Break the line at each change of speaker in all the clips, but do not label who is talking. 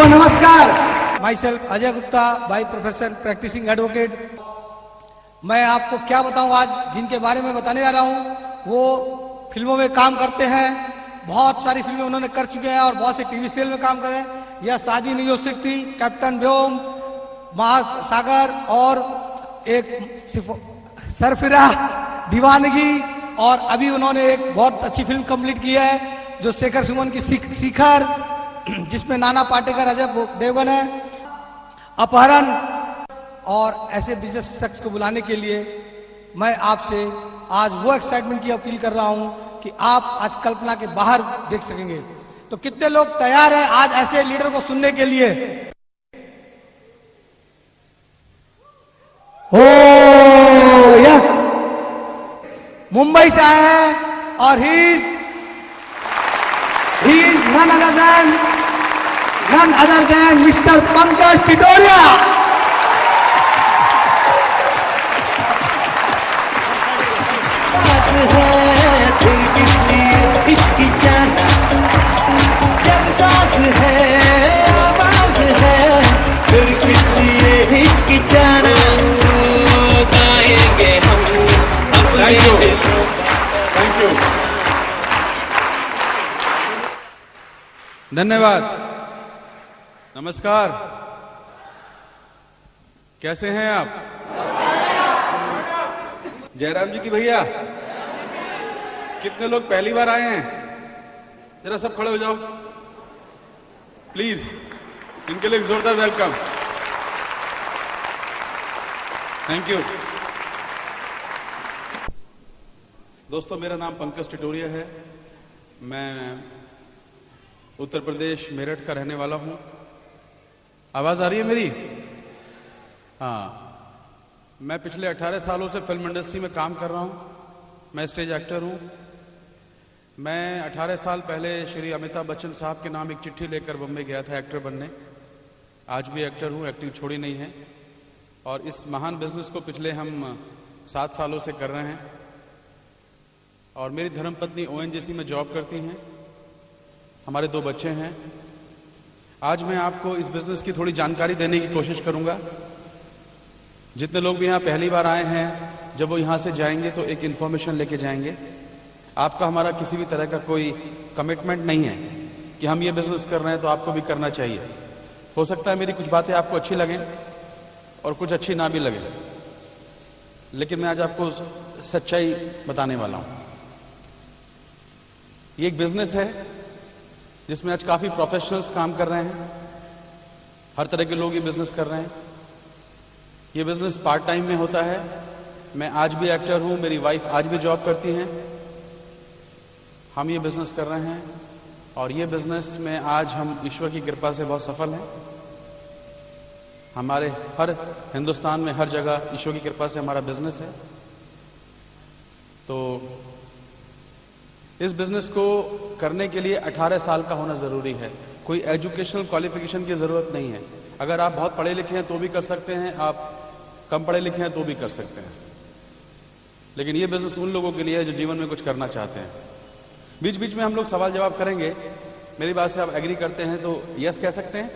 नमस्कार। Myself Ajay Gupta, by profession practising advocate. मैं आपको क्या बताऊं, आज जिनके बारे में बताने जा रहा हूं वो फिल्मों में काम करते हैं, बहुत सारी फिल्में उन्होंने कर चुके हैं और बहुत से टीवी सीरियल में काम करे। यह शादी नहीं हो सकती, कैप्टन व्योम, महासागर और एक सरफिरा, दीवानगी, और अभी उन्होंने एक बहुत अच्छी फिल्म कंप्लीट की है जो शेखर सुमन की शिखर, जिसमें नाना पाटेकर, अजय देवगन है, अपहरण। और ऐसे बिजनेस शख्स को बुलाने के लिए मैं आपसे आज वो एक्साइटमेंट की अपील कर रहा हूं कि आप आज कल्पना के बाहर देख सकेंगे। तो कितने लोग तैयार हैं आज ऐसे लीडर को सुनने के लिए? ओ यस, मुंबई से आए हैं और he is none other than mister Pankaj Titoria.
फिर किस लिए हिचकिचाना, जब साथ है आवाज है, फिर किस लिए हिचकिचाना, गाएंगे हम अपने दिलों।
थैंक यू, धन्यवाद। नमस्कार, कैसे हैं आप? जयराम जी की भैया, कितने लोग पहली बार आए हैं? जरा सब खड़े हो जाओ प्लीज, इनके लिए जोरदार वेलकम। Thank you. दोस्तों, मेरा नाम पंकज टिटोरिया है। मैं उत्तर प्रदेश मेरठ का रहने वाला हूं। आवाज आ रही है मेरी? हाँ, मैं पिछले 18 सालों से फिल्म इंडस्ट्री में काम कर रहा हूं। मैं स्टेज एक्टर हूं। मैं 18 साल पहले श्री अमिताभ बच्चन साहब के नाम एक चिट्ठी लेकर बम्बई गया था एक्टर बनने। आज भी एक्टर हूं, एक्टिंग छोड़ी नहीं है। और इस महान बिजनेस को पिछले हम 7 सालों से कर रहे हैं। और मेरी धर्मपत्नी ONGC में जॉब करती हैं। हमारे 2 बच्चे हैं। आज मैं आपको इस बिजनेस की थोड़ी जानकारी देने की कोशिश करूंगा। जितने लोग भी यहाँ पहली बार आए हैं, जब वो यहाँ से जाएंगे तो एक इन्फॉर्मेशन लेके जाएंगे। आपका हमारा किसी भी तरह का कोई कमिटमेंट नहीं है कि हम ये बिजनेस कर रहे हैं तो आपको भी करना चाहिए। हो सकता है मेरी कुछ बातें आपको अच्छी लगें और कुछ अच्छी ना भी लगें, लेकिन मैं आज आपको सच्चाई बताने वाला हूं। ये एक बिजनेस है जिसमें आज काफी प्रोफेशनल्स काम कर रहे हैं। हर तरह के लोग ये बिजनेस कर रहे हैं। ये बिजनेस पार्ट टाइम में होता है। मैं आज भी एक्टर हूं, मेरी वाइफ आज भी जॉब करती हैं। हम ये बिजनेस कर रहे हैं और ये बिजनेस में आज हम ईश्वर की कृपा से बहुत सफल हैं। हमारे हर हिंदुस्तान में हर जगह ईश्वर की कृपा से हमारा बिजनेस है। तो इस बिजनेस को करने के लिए 18 साल का होना जरूरी है। कोई एजुकेशनल क्वालिफिकेशन की जरूरत नहीं है। अगर आप बहुत पढ़े लिखे हैं तो भी कर सकते हैं, आप कम पढ़े लिखे हैं तो भी कर सकते हैं। लेकिन ये बिजनेस उन लोगों के लिए है जो जीवन में कुछ करना चाहते हैं। बीच बीच में हम लोग सवाल जवाब करेंगे। मेरी बात से आप एग्री करते हैं तो यस कह सकते हैं,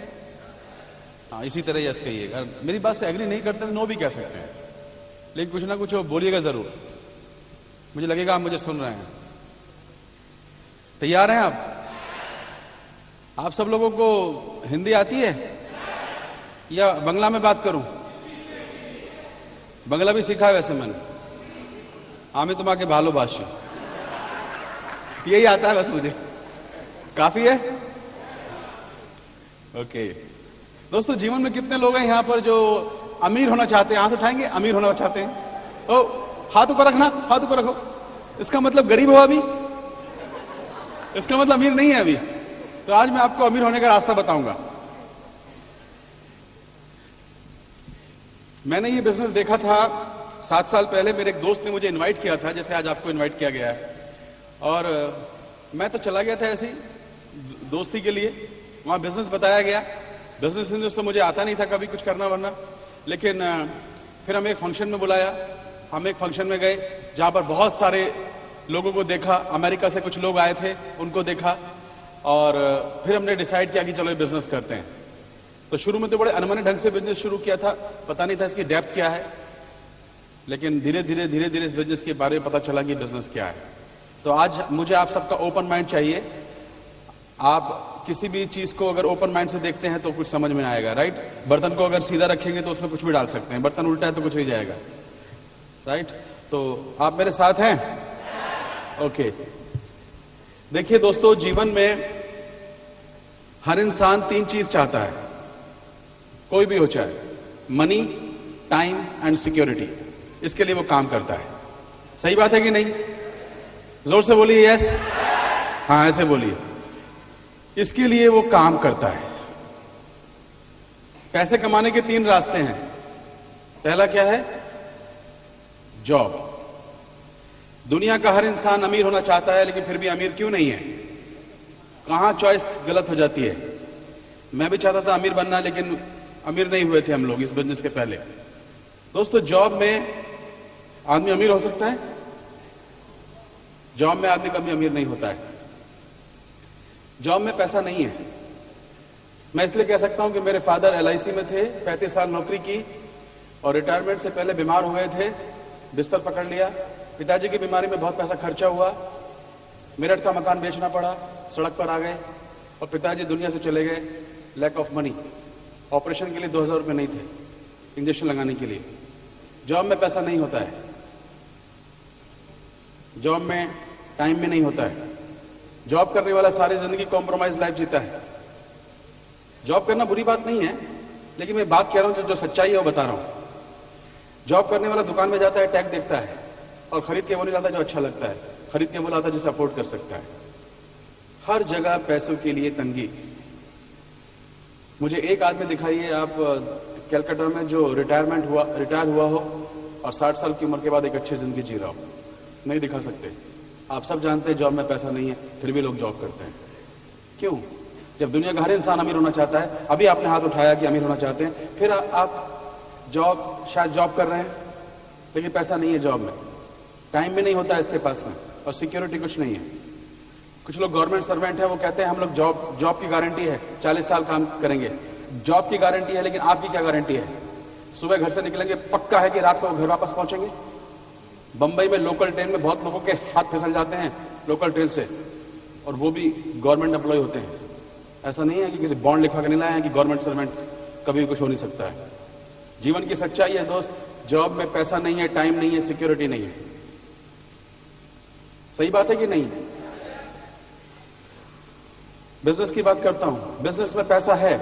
हाँ इसी तरह यस कहिए। अगर मेरी बात से एग्री नहीं करते तो नो भी कह सकते हैं। लेकिन कुछ ना कुछ बोलिएगा जरूर, मुझे लगेगा आप मुझे सुन रहे हैं। तैयार हैं आप? आप सब लोगों को हिंदी आती है या बंगला में बात करूं? बंगला भी सीखा है वैसे मैंने। आमी तुम्हारे भालो भाषी, यही आता है बस मुझे, काफी है। ओके दोस्तों, जीवन में कितने लोग हैं यहाँ पर जो अमीर होना चाहते हैं? हाथ उठाएंगे। अमीर होना चाहते हैं? ओ हाथ ऊपर रखना, हाथ ऊपर रखो। इसका मतलब गरीब हो अभी, इसका मतलब अमीर नहीं है अभी। तो आज मैं आपको अमीर होने का रास्ता बताऊंगा। मैंने ये बिजनेस देखा था 7 साल पहले। मेरे एक दोस्त ने मुझे इनवाइट किया था, जैसे आज आपको इनवाइट किया गया है। और मैं तो चला गया था ऐसी दोस्ती के लिए। वहां बिजनेस बताया गया। बिजनेस तो मुझे आता नहीं था कभी कुछ करना वरना। लेकिन फिर हमें एक फंक्शन में बुलाया। हम एक फंक्शन में गए जहां पर बहुत सारे लोगों को देखा। अमेरिका से कुछ लोग आए थे, उनको देखा। और फिर हमने डिसाइड किया कि चलो ये बिजनेस करते हैं। तो शुरू में तो बड़े अनमने ढंग से बिजनेस शुरू किया था, पता नहीं था इसकी डेप्थ क्या है, लेकिन धीरे धीरे इस बिजनेस के बारे में पता चला कि बिजनेस क्या है। तो आज मुझे आप सबका ओपन माइंड चाहिए। आप किसी भी चीज को अगर ओपन माइंड से देखते हैं तो कुछ समझ में आएगा, राइट? बर्तन को अगर सीधा रखेंगे तो उसमें कुछ भी डाल सकते हैं, बर्तन उल्टा है तो कुछ नहीं जाएगा, राइट? तो आप मेरे साथ हैं? ओके। देखिए दोस्तों, जीवन में हर इंसान 3 चीज चाहता है, कोई भी हो चाहे, मनी, टाइम एंड सिक्योरिटी। इसके लिए वो काम करता है। सही बात है कि नहीं? जोर से बोलिए यस। हाँ, ऐसे बोलिए। इसके लिए वो काम करता है। पैसे कमाने के 3 रास्ते हैं। पहला क्या है? जॉब। दुनिया का हर इंसान अमीर होना चाहता है, लेकिन फिर भी अमीर क्यों नहीं है? कहां चॉइस गलत हो जाती है? मैं भी चाहता था अमीर बनना, लेकिन अमीर नहीं हुए थे हम लोग इस बिजनेस के पहले। दोस्तों, जॉब में आदमी अमीर हो सकता है? जॉब में आदमी कभी अमीर नहीं होता है। जॉब में पैसा नहीं है। मैं इसलिए कह सकता हूं कि मेरे फादर LIC में थे, 35 साल नौकरी की और रिटायरमेंट से पहले बीमार हो गए थे, बिस्तर पकड़ लिया। पिताजी की बीमारी में बहुत पैसा खर्चा हुआ, मेरठ का मकान बेचना पड़ा, सड़क पर आ गए और पिताजी दुनिया से चले गए। Lack of money. ऑपरेशन के लिए 2000 रुपये नहीं थे, इंजेक्शन लगाने के लिए। जॉब में पैसा नहीं होता है, जॉब में टाइम भी नहीं होता है। जॉब करने वाला सारी जिंदगी कॉम्प्रोमाइज लाइफ जीता है। जॉब करना बुरी बात नहीं है, लेकिन मैं बात कह रहा हूं जो सच्चाई है वो बता रहा हूं। जॉब करने वाला दुकान में जाता है, टैग देखता है और खरीद के वो नहीं लाता जो अच्छा लगता है, खरीद के वो लाता जिसे अफोर्ड कर सकता है। हर जगह पैसों के लिए तंगी। मुझे एक आदमी दिखाइए आप कलकत्ता में जो रिटायर हुआ हो और 60 साल की उम्र के बाद एक अच्छी जिंदगी जी रहा हो। नहीं दिखा सकते। आप सब जानते हैं जॉब में पैसा नहीं है, फिर भी लोग जॉब करते हैं। क्यों? जब दुनिया का हर इंसान अमीर होना चाहता है, अभी आपने हाथ उठाया कि अमीर होना चाहते हैं, फिर आप शायद जॉब कर रहे हैं, लेकिन पैसा नहीं है जॉब में, टाइम भी नहीं होता है इसके पास में, और सिक्योरिटी कुछ नहीं है। कुछ लोग गवर्नमेंट सर्वेंट है, वो कहते हैं हम लोग जॉब की गारंटी है, 40 साल काम करेंगे। जॉब की गारंटी है, लेकिन आपकी क्या गारंटी है? सुबह घर से निकलेंगे, पक्का है कि रात को घर वापस पहुंचेंगे? बंबई में लोकल ट्रेन में बहुत लोगों के हाथ फिसल जाते हैं लोकल ट्रेन से, और वो भी गवर्नमेंट एम्प्लॉय होते हैं। ऐसा नहीं है कि किसी बॉन्ड लिखवा के नहीं लाए हैं कि गवर्नमेंट सर्वेंट कभी कुछ हो नहीं सकता है। जीवन की सच्चाई है दोस्त, जॉब में पैसा नहीं है, टाइम नहीं है, सिक्योरिटी नहीं है। सही बात है कि नहीं? बिजनेस की बात करता हूं। बिजनेस में पैसा है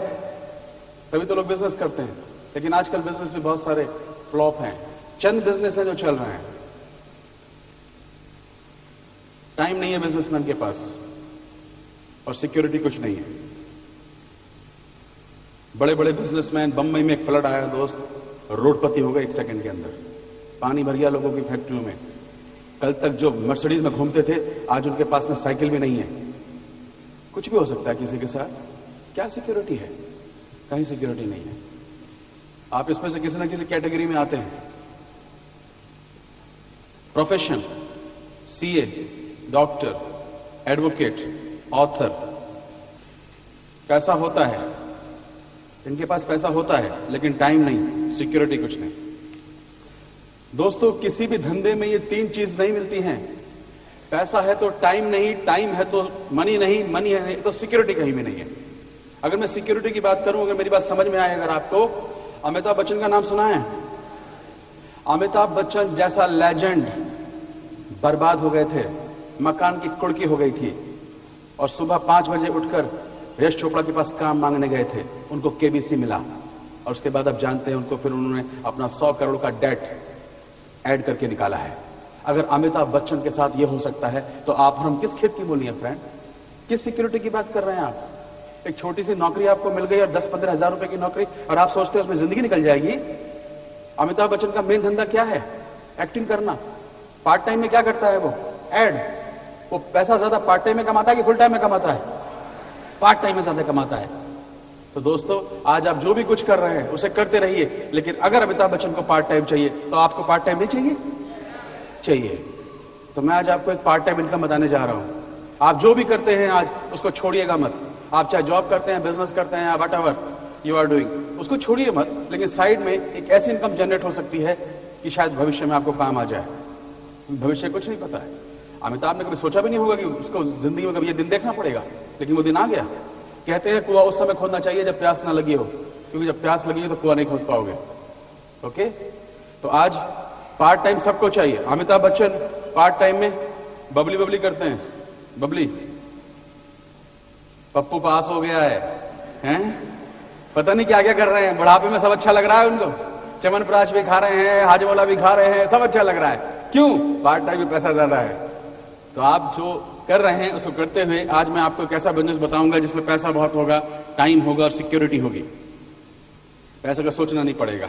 तभी तो लोग बिजनेस करते हैं, लेकिन आजकल बिजनेस में बहुत सारे फ्लॉप हैं। चंद बिजनेस हैं जो चल रहे हैं। टाइम नहीं है बिजनेसमैन के पास और सिक्योरिटी कुछ नहीं है। बड़े बड़े बिजनेसमैन, बंबई में एक फ्लड आया दोस्त, रोडपति हो गए 1 सेकंड के अंदर, पानी भर गया लोगों की फैक्ट्रियों में। कल तक जो मर्सिडीज में घूमते थे, आज उनके पास में साइकिल भी नहीं है। कुछ भी हो सकता है किसी के साथ। क्या सिक्योरिटी है? कहीं सिक्योरिटी नहीं है। आप इसमें से किसी ना किसी कैटेगरी में आते हैं। Profession, CA, doctor, advocate, author, पैसा होता है, इनके पास पैसा होता है, लेकिन टाइम नहीं, सिक्योरिटी कुछ नहीं। दोस्तों, किसी भी धंधे में ये 3 चीज नहीं मिलती हैं। पैसा है तो टाइम नहीं, टाइम है तो मनी नहीं, मनी है नहीं तो सिक्योरिटी कहीं भी नहीं है। अगर मैं सिक्योरिटी की बात करूं, अगर मेरी बात समझ में आए अगर आपको, अमिताभ बच्चन का नाम सुना है? अमिताभ बच्चन जैसा लेजेंड बर्बाद हो गए थे, मकान की कुड़की हो गई थी, और सुबह 5 बजे उठकर यश चोपड़ा के पास काम मांगने गए थे, उनको KBC मिला, और उसके बाद आप जानते हैं उनको फिर उन्होंने अपना 100 करोड़ का डेट ऐड करके निकाला है। अगर अमिताभ बच्चन के साथ ये हो सकता है तो आप और हम किस खेत की बोली है फ्रेंड? किस सिक्योरिटी की बात कर रहे हैं आप? एक छोटी सी नौकरी आपको मिल गई और 10-15 हजार रुपए की नौकरी, और आप सोचते हैं उसमें जिंदगी निकल जाएगी। अमिताभ बच्चन का मेन धंधा क्या है? एक्टिंग करना। पार्ट टाइम में क्या करता है वो? एड। वो पैसा ज्यादा पार्ट टाइम में कमाता है कि फुल टाइम में कमाता है? पार्ट टाइम में ज्यादा कमाता है। तो दोस्तों, आज आप जो भी कुछ कर रहे हैं उसे करते रहिए, लेकिन अगर अमिताभ बच्चन को पार्ट टाइम चाहिए तो आपको पार्ट टाइम नहीं चाहिए? चाहिए। तो मैं आज आपको एक पार्ट टाइम इनकम बताने जा रहा हूं। आप जो भी करते हैं आज उसको छोड़िएगा मत। आप चाहे जॉब करते हैं, बिजनेस करते हैं या व्हाटएवर, यू आर डूइंग, उसको छोड़िए मत, लेकिन साइड में एक ऐसी इनकम जनरेट हो सकती है कि शायद भविष्य में आपको काम आ जाए। भविष्य कुछ नहीं पता है। अमिताभ ने कभी सोचा भी नहीं होगा कि उसको जिंदगी में कभी ये दिन देखना पड़ेगा, लेकिन वो दिन आ गया। कहते हैं कुआं उस समय खोदना चाहिए जब प्यास ना लगी हो, क्योंकि जब प्यास लगी हो तो कुआं नहीं खोद पाओगे। ओके, तो आज पार्ट टाइम सबको चाहिए। अमिताभ बच्चन पार्ट टाइम में बबली बबली करते हैं, बबली। पप्पू पास हो गया है, हैं? पता नहीं क्या क्या कर रहे हैं, बुढ़ापे में सब अच्छा लग रहा है उनको। च्यवनप्राश भी खा रहे हैं, हाजमोला भी खा रहे हैं, सब अच्छा लग रहा है। क्यों? पार्ट टाइम में पैसा ज्यादा है। तो आप जो कर रहे हैं उसको करते हुए आज मैं आपको एक ऐसा बिजनेस बताऊंगा जिसमें पैसा बहुत होगा, टाइम होगा और सिक्योरिटी होगी। पैसे का सोचना नहीं पड़ेगा।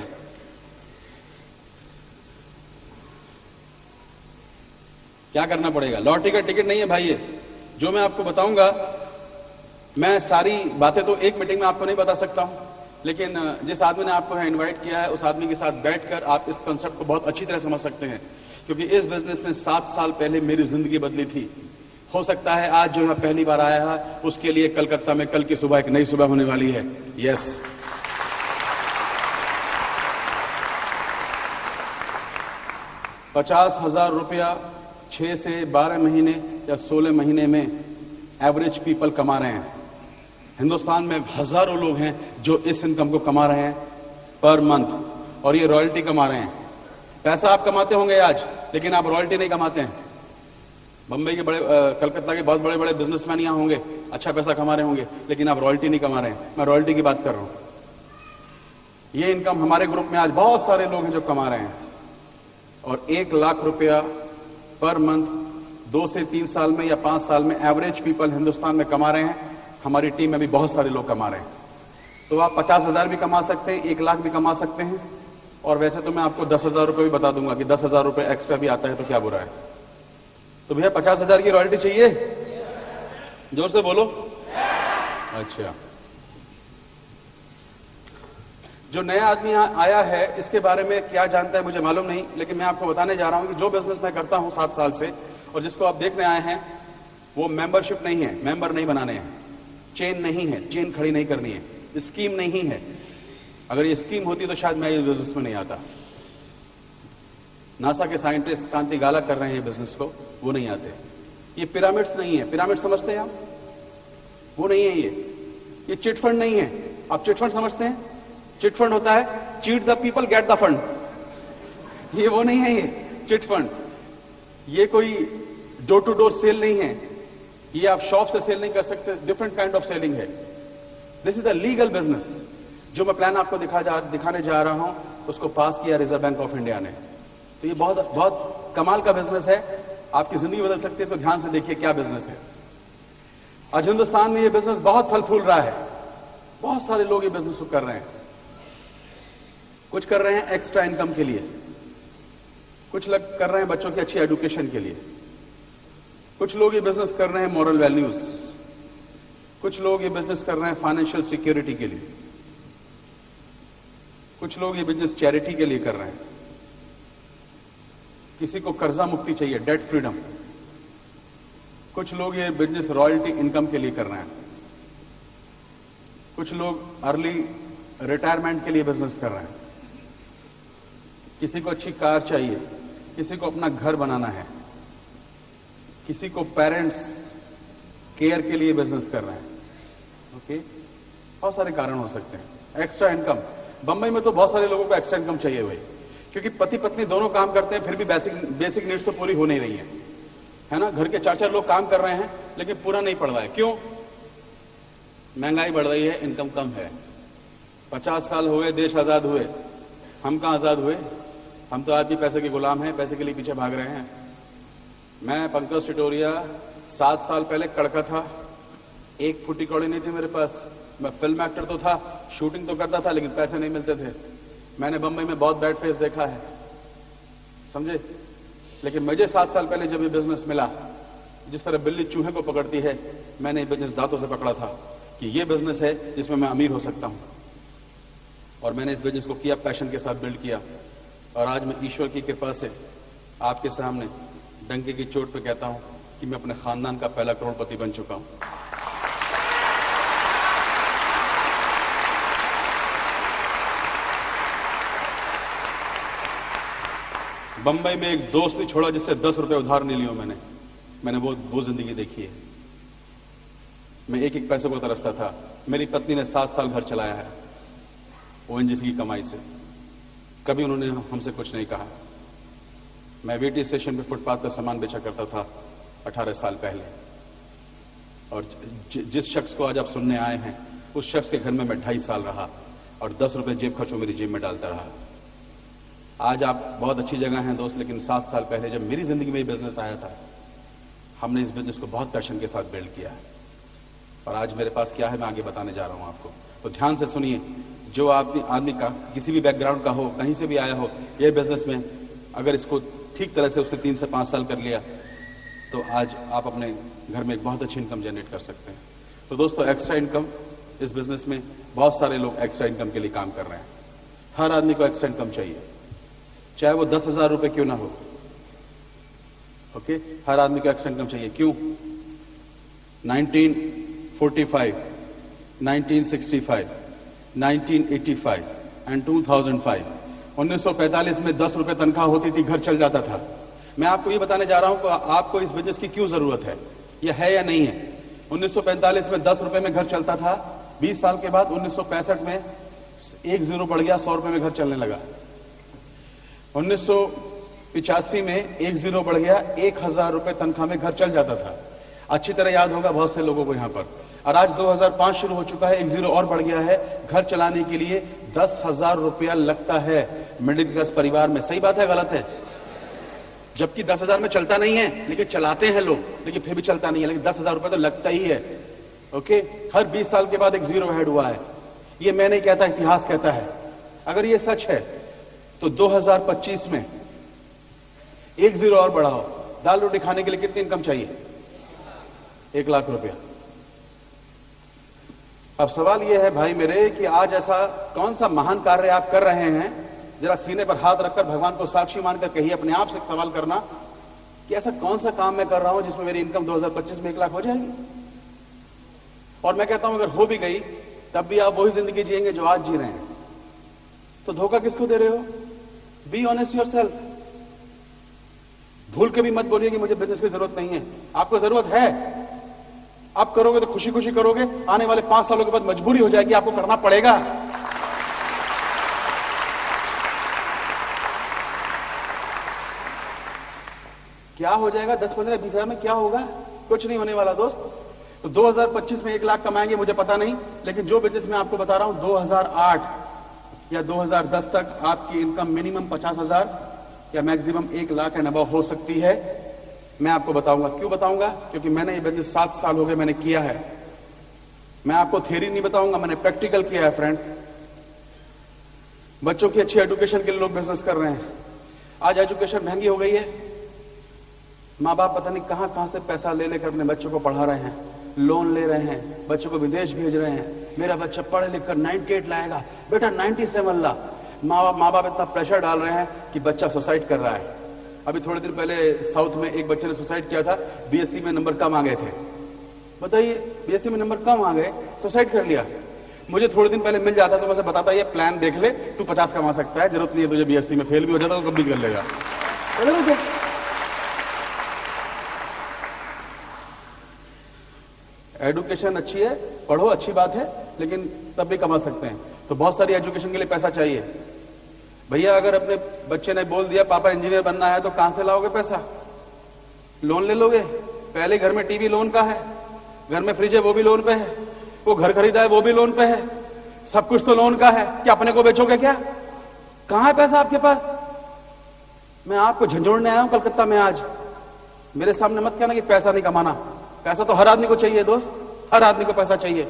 क्या करना पड़ेगा? लॉटरी का टिकट नहीं है भाई ये। जो मैं आपको बताऊंगा, मैं सारी बातें तो एक मीटिंग में आपको नहीं बता सकता हूं, लेकिन जिस आदमी ने आपको इनवाइट किया है उस आदमी के साथ बैठकर आप इस कंसेप्ट को बहुत अच्छी तरह समझ सकते हैं, क्योंकि इस बिजनेस ने 7 साल पहले मेरी जिंदगी बदली थी। हो सकता है आज जो मैं पहली बार आया है उसके लिए कलकत्ता में कल की सुबह एक नई सुबह होने वाली है। यस, 50,000 रुपया 6 से 12 महीने या 16 महीने में एवरेज पीपल कमा रहे हैं। हिंदुस्तान में हजारों लोग हैं जो इस इनकम को कमा रहे हैं पर मंथ, और ये रॉयल्टी कमा रहे हैं। पैसा आप कमाते होंगे आज, लेकिन आप रॉयल्टी नहीं कमाते हैं। बंबई के बड़े कलकत्ता के बहुत बड़े बड़े बिजनेसमैन यहां होंगे, अच्छा पैसा कमा रहे होंगे, लेकिन आप रॉयल्टी नहीं कमा रहे हैं। मैं रॉयल्टी की बात कर रहा हूं। ये इनकम हमारे ग्रुप में आज बहुत सारे लोग हैं जो कमा रहे हैं, और 1 लाख रुपया पर मंथ 2 से 3 साल में या 5 साल में एवरेज पीपल हिंदुस्तान में कमा रहे हैं। हमारी टीम में भी बहुत सारे लोग कमा रहे हैं। तो आप 50,000 भी कमा सकते हैं, 1 लाख भी कमा सकते हैं, और वैसे तो मैं आपको 10,000 रुपये भी बता दूंगा कि 10,000 रुपये एक्स्ट्रा भी आता है तो क्या बुरा है। तो भैया 50,000 की रॉयल्टी चाहिए? जोर से बोलो। अच्छा, जो नया आदमी आया है इसके बारे में क्या जानता है मुझे मालूम नहीं, लेकिन मैं आपको बताने जा रहा हूं कि जो बिजनेस मैं करता हूं 7 साल से और जिसको आप देखने आए हैं, वो मेंबरशिप नहीं है, मेंबर नहीं बनाने हैं, चेन नहीं है, चेन खड़ी नहीं करनी है, स्कीम नहीं है। अगर ये स्कीम होती तो शायद मैं इस बिजनेस में नहीं आता। नासा के साइंटिस्ट कांति गाला कर रहे हैं बिजनेस को, वो नहीं आते। ये पिरामिड्स नहीं है, पिरामिड समझते हैं आप? वो नहीं है ये चिटफंड नहीं है। आप चिटफंड समझते हैं? चिटफंड होता है cheat the people get the fund. ये वो नहीं है, ये चिटफंड। ये कोई डोर टू डोर सेल नहीं है, ये आप शॉप से सेल नहीं कर सकते, डिफरेंट काइंड ऑफ सेलिंग है। This is the legal business. जो मैं प्लान आपको दिखाने जा रहा हूं उसको पास किया रिजर्व बैंक ऑफ इंडिया ने। तो ये बहुत बहुत कमाल का बिजनेस है, आपकी जिंदगी बदल सकती है। इसको ध्यान से देखिए क्या बिजनेस है। आज हिंदुस्तान में ये बिजनेस बहुत फल फूल रहा है, बहुत सारे लोग ये बिजनेस को कर रहे हैं। कुछ कर रहे हैं एक्स्ट्रा इनकम के लिए, कुछ लोग कर रहे हैं बच्चों की अच्छी एजुकेशन के लिए, कुछ लोग ये बिजनेस कर रहे हैं मॉरल वैल्यूज, कुछ लोग ये बिजनेस कर रहे हैं फाइनेंशियल सिक्योरिटी के लिए, कुछ लोग ये बिजनेस चैरिटी के लिए कर रहे हैं, किसी को कर्जा मुक्ति चाहिए, डेट फ्रीडम, कुछ लोग ये बिजनेस रॉयल्टी इनकम के लिए कर रहे हैं, कुछ लोग अर्ली रिटायरमेंट के लिए बिजनेस कर रहे हैं, किसी को अच्छी कार चाहिए, किसी को अपना घर बनाना है, किसी को पेरेंट्स केयर के लिए बिजनेस कर रहे हैं। ओके, बहुत सारे कारण हो सकते हैं। एक्स्ट्रा इनकम, बंबई में तो बहुत सारे लोगों को एक्स्ट्रा इनकम चाहिए भाई, क्योंकि पति पत्नी दोनों काम करते हैं, फिर भी बेसिक नीड्स तो पूरी हो नहीं रही है ना। घर के 4-4 लोग काम कर रहे हैं लेकिन पूरा नहीं पड़ रहा है। क्यों? महंगाई बढ़ रही है, इनकम कम है। 50 साल हुए देश आजाद हुए, हम कहां आजाद हुए? हम तो आज भी पैसे के गुलाम हैं, पैसे के लिए पीछे भाग रहे हैं। मैं पंकज टिटोरिया 7 साल पहले कड़का था, 1 फुटी कौड़ी नहीं थी मेरे पास। मैं फिल्म एक्टर तो था, शूटिंग तो करता था, लेकिन पैसे नहीं मिलते थे। मैंने बंबई में बहुत बैड फेस देखा है, समझे। लेकिन मुझे 7 साल पहले जब ये बिजनेस मिला, जिस तरह बिल्ली चूहे को पकड़ती है, मैंने ये बिजनेस दांतों से पकड़ा था कि ये बिजनेस है जिसमें मैं अमीर हो सकता हूं। और मैंने इस बिजनेस को किया, पैशन के साथ बिल्ड किया, और आज मैं ईश्वर की कृपा से आपके सामने डंके की चोट पे कहता हूं कि मैं अपने खानदान का पहला करोड़पति बन चुका हूं। बंबई में एक दोस्त नहीं छोड़ा जिससे 10 रुपए उधार नहीं लियो मैंने वो जिंदगी देखी है। मैं एक एक पैसे को तरसता था। मेरी पत्नी ने 7 साल घर चलाया है ओएनजीसी की कमाई से। कभी उन्होंने हमसे कुछ नहीं कहा। मैं वीटी स्टेशन पे फुटपाथ पर सामान बेचा करता था 18 साल पहले। और जिस शख्स को आज आप सुनने आए हैं, उस शख्स के घर में मैं 2.5 साल रहा और 10 रुपए जेब खर्चों मेरी जेब में डालता रहा। आज आप बहुत अच्छी जगह हैं दोस्त, लेकिन 7 साल पहले जब मेरी जिंदगी में ये बिजनेस आया था, हमने इस बिजनेस को बहुत पैशन के साथ बिल्ड किया है। और आज मेरे पास क्या है मैं आगे बताने जा रहा हूं आपको। तो ध्यान से सुनिए। जो आदमी का किसी भी बैकग्राउंड का हो, कहीं से भी आया हो, ये बिजनेस में अगर इसको ठीक तरह से उसने 3 से 5 साल कर लिया तो आज आप अपने घर में एक बहुत अच्छी इनकम जनरेट कर सकते हैं। तो दोस्तों, एक्स्ट्रा इनकम इस बिजनेस में बहुत सारे लोग एक्स्ट्रा इनकम के लिए काम कर रहे हैं। हर आदमी को एक्स्ट्रा इनकम चाहिए, चाहे वो 10,000 रुपए क्यों ना हो। ओके, हर आदमी को एक्स्ट्रा इनकम चाहिए। क्यों? 1945, 1965, 1985 एंड 2005, 1945 में 10 रुपए तनख्वाह होती थी, घर चल जाता था। मैं आपको ये बताने जा रहा हूं कि आपको इस बिजनेस की क्यों जरूरत है, यह है या नहीं है। 1945 में 10 रुपए में घर चलता था। 20 साल के बाद 1965 में 1 जीरो बढ़ गया, 100 रुपए में घर चलने लगा। 1985 में 1 जीरो बढ़ गया, 1,000 रुपए तनख्वाह में घर चल जाता था। अच्छी तरह याद होगा बहुत से लोगों को यहां पर। और आज 2005 शुरू हो चुका है, 1 जीरो और बढ़ गया है। घर चलाने के लिए 10,000 रुपया लगता है मिडिल क्लास परिवार में। सही बात है, गलत है? जबकि 10,000 में चलता नहीं है, लेकिन चलाते हैं लोग, लेकिन फिर भी चलता नहीं है, लेकिन 10,000 रुपए तो लगता ही है। ओके, हर 20 साल के बाद 1 जीरो ऐड हुआ है। ये मैं नहीं कहता, इतिहास कहता है। अगर ये सच है तो 2025 में 1 जीरो और बढ़ाओ। दाल रोटी खाने के लिए कितनी इनकम चाहिए? 1 लाख रुपया। अब सवाल यह है भाई मेरे कि आज ऐसा कौन सा महान कार्य आप कर रहे हैं? जरा सीने पर हाथ रखकर भगवान को साक्षी मानकर कहिए, अपने आप से एक सवाल करना कि ऐसा कौन सा काम मैं कर रहा हूं जिसमें मेरी इनकम 2025 में 1 लाख हो जाएगी। और मैं कहता हूं अगर हो भी गई तब भी आप वही जिंदगी जिएंगे जो आज जी रहे हैं। तो धोखा किसको दे रहे हो? Be honest yourself. भूल के भी मत बोलिए कि मुझे बिजनेस की जरूरत नहीं है। आपको जरूरत है। आप करोगे तो खुशी खुशी करोगे। आने वाले 5 सालों के बाद मजबूरी हो जाएगी, आपको करना पड़ेगा। क्या हो जाएगा 10, 15, 20 हजार में? क्या होगा? कुछ नहीं होने वाला दोस्त। तो 2025 में 1 लाख कमाएंगे मुझे पता नहीं, लेकिन जो बिजनेस मैं आपको बता रहा हूं 2008 या 2010 तक आपकी इनकम मिनिमम 50,000 या मैक्सिमम 1 लाख एंड अबव हो सकती है। मैं आपको बताऊंगा। क्यों बताऊंगा? क्योंकि मैंने ये बिजनेस 7 साल हो गए मैंने किया है। मैं आपको थ्योरी नहीं बताऊंगा, मैंने प्रैक्टिकल किया है फ्रेंड। बच्चों की अच्छी एजुकेशन के लिए लोग बिजनेस कर रहे हैं। आज एजुकेशन महंगी हो गई है। माँ बाप पता नहीं कहां कहां से पैसा ले लेकर अपने बच्चों को पढ़ा रहे हैं, लोन ले रहे हैं, बच्चों को विदेश भेज रहे हैं। मेरा बच्चा पढ़ लिख कर 98 लाएगा, बेटा 97 ला। माँ बाप इतना प्रेशर डाल रहे हैं कि बच्चा सुसाइड कर रहा है। अभी थोड़े दिन पहले साउथ में एक बच्चे ने सुसाइड किया था। बीएससी में नंबर कम आ गए थे। बताइए, बीएससी में नंबर कम आ गए, सुसाइड कर लिया। मुझे थोड़े दिन पहले मिल जाता तो मैं बताता ये प्लान देख ले, तू 50 कमा सकता है, जरूरत नहीं है तुझे बीएससी में, फेल भी हो जाता तो कभी कर लेगा। एजुकेशन अच्छी है, पढ़ो, अच्छी बात है, लेकिन तब भी कमा सकते हैं। तो बहुत सारी एजुकेशन के लिए पैसा चाहिए। भैया अगर अपने बच्चे ने बोल दिया पापा इंजीनियर बनना है, तो कहां से लाओगे पैसा? लोन ले लोगे? पहले घर में टीवी लोन का है, घर में फ्रिज है वो भी लोन पे है, वो घर खरीदा है वो भी लोन पे है, सब कुछ तो लोन का है। क्या अपने को बेचोगे क्या? कहां है पैसा आपके पास? मैं आपको झंझोड़ने आया हूं कलकत्ता में आज। मेरे सामने मत कहना कि पैसा नहीं कमाना। पैसा तो हर आदमी को चाहिए दोस्त, हर आदमी को पैसा चाहिए।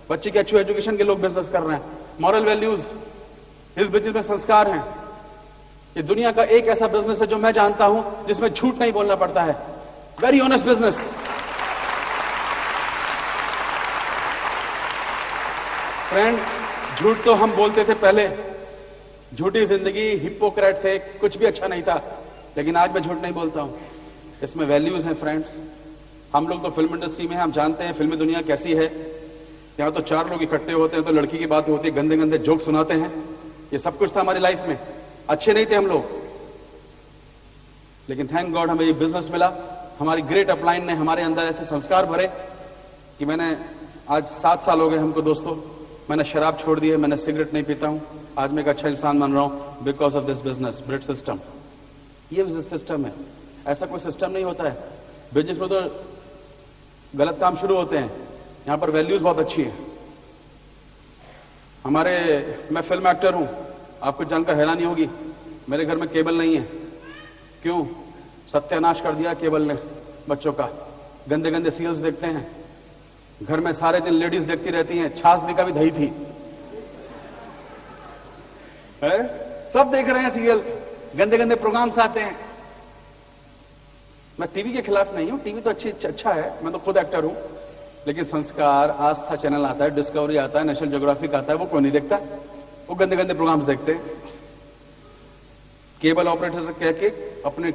बच्चे की अच्छी एजुकेशन के लोग बिजनेस कर रहे हैं। मॉरल वैल्यूज इस बिजनेस में संस्कार हैं। ये दुनिया का एक ऐसा बिजनेस है जो मैं जानता हूं जिसमें झूठ नहीं बोलना पड़ता है। Very honest business. फ्रेंड, झूठ तो हम बोलते थे पहले, झूठी जिंदगी, हिपोक्रेट थे, कुछ भी अच्छा नहीं था। लेकिन आज मैं झूठ नहीं बोलता हूं। इसमें वैल्यूज हैं फ्रेंड्स। हम लोग तो फिल्म इंडस्ट्री में हैं, हम जानते हैं फिल्मी दुनिया कैसी है। यहाँ तो 4 लोग इकट्ठे होते हैं तो लड़की की बात होती है, गंदे गंदे जोक सुनाते हैं। ये सब कुछ था हमारी लाइफ में। अच्छे नहीं थे हम लोग, लेकिन थैंक गॉड हमें ये बिजनेस मिला। हमारी ग्रेट अपलाइन ने हमारे अंदर ऐसे संस्कार भरे कि मैंने आज 7 साल हो गए हमको दोस्तों, मैंने शराब छोड़ दी है, मैंने सिगरेट नहीं पीता हूं, आज मैं एक अच्छा इंसान बन रहा हूं because of this business, brit system. ये बिजनेस सिस्टम है, ऐसा कोई सिस्टम नहीं होता है। बिजनेस में तो गलत काम शुरू होते हैं, यहां पर वैल्यूज बहुत अच्छी है। मैं फिल्म एक्टर हूं, आपको जानकर हैरानी होगी, मेरे घर में केबल नहीं है। क्यों? सत्यानाश कर दिया केबल ने बच्चों का। गंदे गंदे सीरियल्स देखते हैं, घर में सारे दिन लेडीज देखती रहती हैं, छाछ भी कभी दही थी है? सब देख रहे हैं सीरियल, गंदे गंदे प्रोग्राम्स आते हैं। मैं टीवी के खिलाफ नहीं हूं, टीवी तो अच्छा है, मैं तो खुद एक्टर हूं, लेकिन संस्कार, आस्था चैनल आता है, डिस्कवरी आता है, नेशनल ज्योग्राफिक आता है, वो कोई नहीं देखता, वो गंदे गंदे प्रोग्राम्स देखते हैं। केबल ऑपरेटर से कह के अपने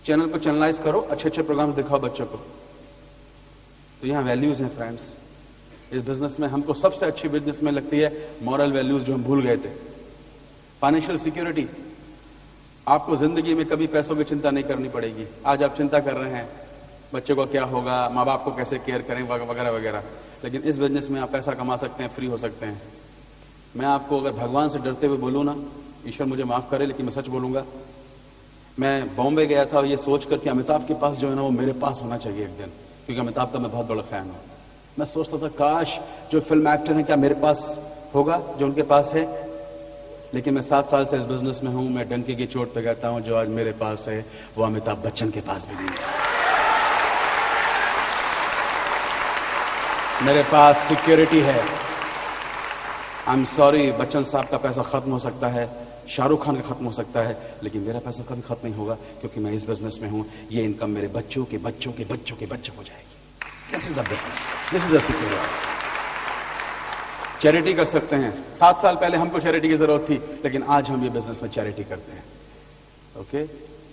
चैनल को चैनलाइज करो, अच्छे अच्छे प्रोग्राम्स दिखाओ बच्चों को। तो यहां वैल्यूज हैं फ्रेंड्स। इस बिजनेस में हमको सबसे अच्छी बिजनेस में लगती है मॉरल वैल्यूज, जो हम भूल गए थे। फाइनेंशियल सिक्योरिटी, आपको जिंदगी में कभी पैसों की चिंता नहीं करनी पड़ेगी। आज आप चिंता कर रहे हैं बच्चे को क्या होगा, माँ बाप को कैसे केयर करें, वगैरह वगैरह, लेकिन इस बिजनेस में आप पैसा कमा सकते हैं, फ्री हो सकते हैं। मैं आपको अगर भगवान से डरते हुए बोलूँ ना, ईश्वर मुझे माफ करे लेकिन मैं सच बोलूंगा, मैं बॉम्बे गया था ये सोचकर कि अमिताभ के पास जो है ना वो मेरे पास होना चाहिए एक दिन, क्योंकि अमिताभ का मैं बहुत बड़ा फैन हूं। मैं सोचता था काश जो फिल्म एक्टर है क्या मेरे पास होगा जो उनके पास है। लेकिन मैं 7 साल से इस बिजनेस में हूं, मैं डंके की चोट पे कहता हूं जो आज मेरे पास है वो अमिताभ बच्चन के पास भी नहीं है। मेरे पास सिक्योरिटी है। आई एम सॉरी, बच्चन साहब का पैसा खत्म हो सकता है, शाहरुख खान का खत्म हो सकता है, लेकिन मेरा पैसा कभी खत्म नहीं होगा, क्योंकि मैं इस बिजनेस में हूं। ये इनकम मेरे बच्चों के बच्चों के बच्चों के बच्चों को जाएगी। This is the business, this is the security. Charity कर सकते हैं। 7 साल पहले हमको चैरिटी की जरूरत थी, लेकिन आज हम ये बिजनेस में चैरिटी करते हैं। ओके,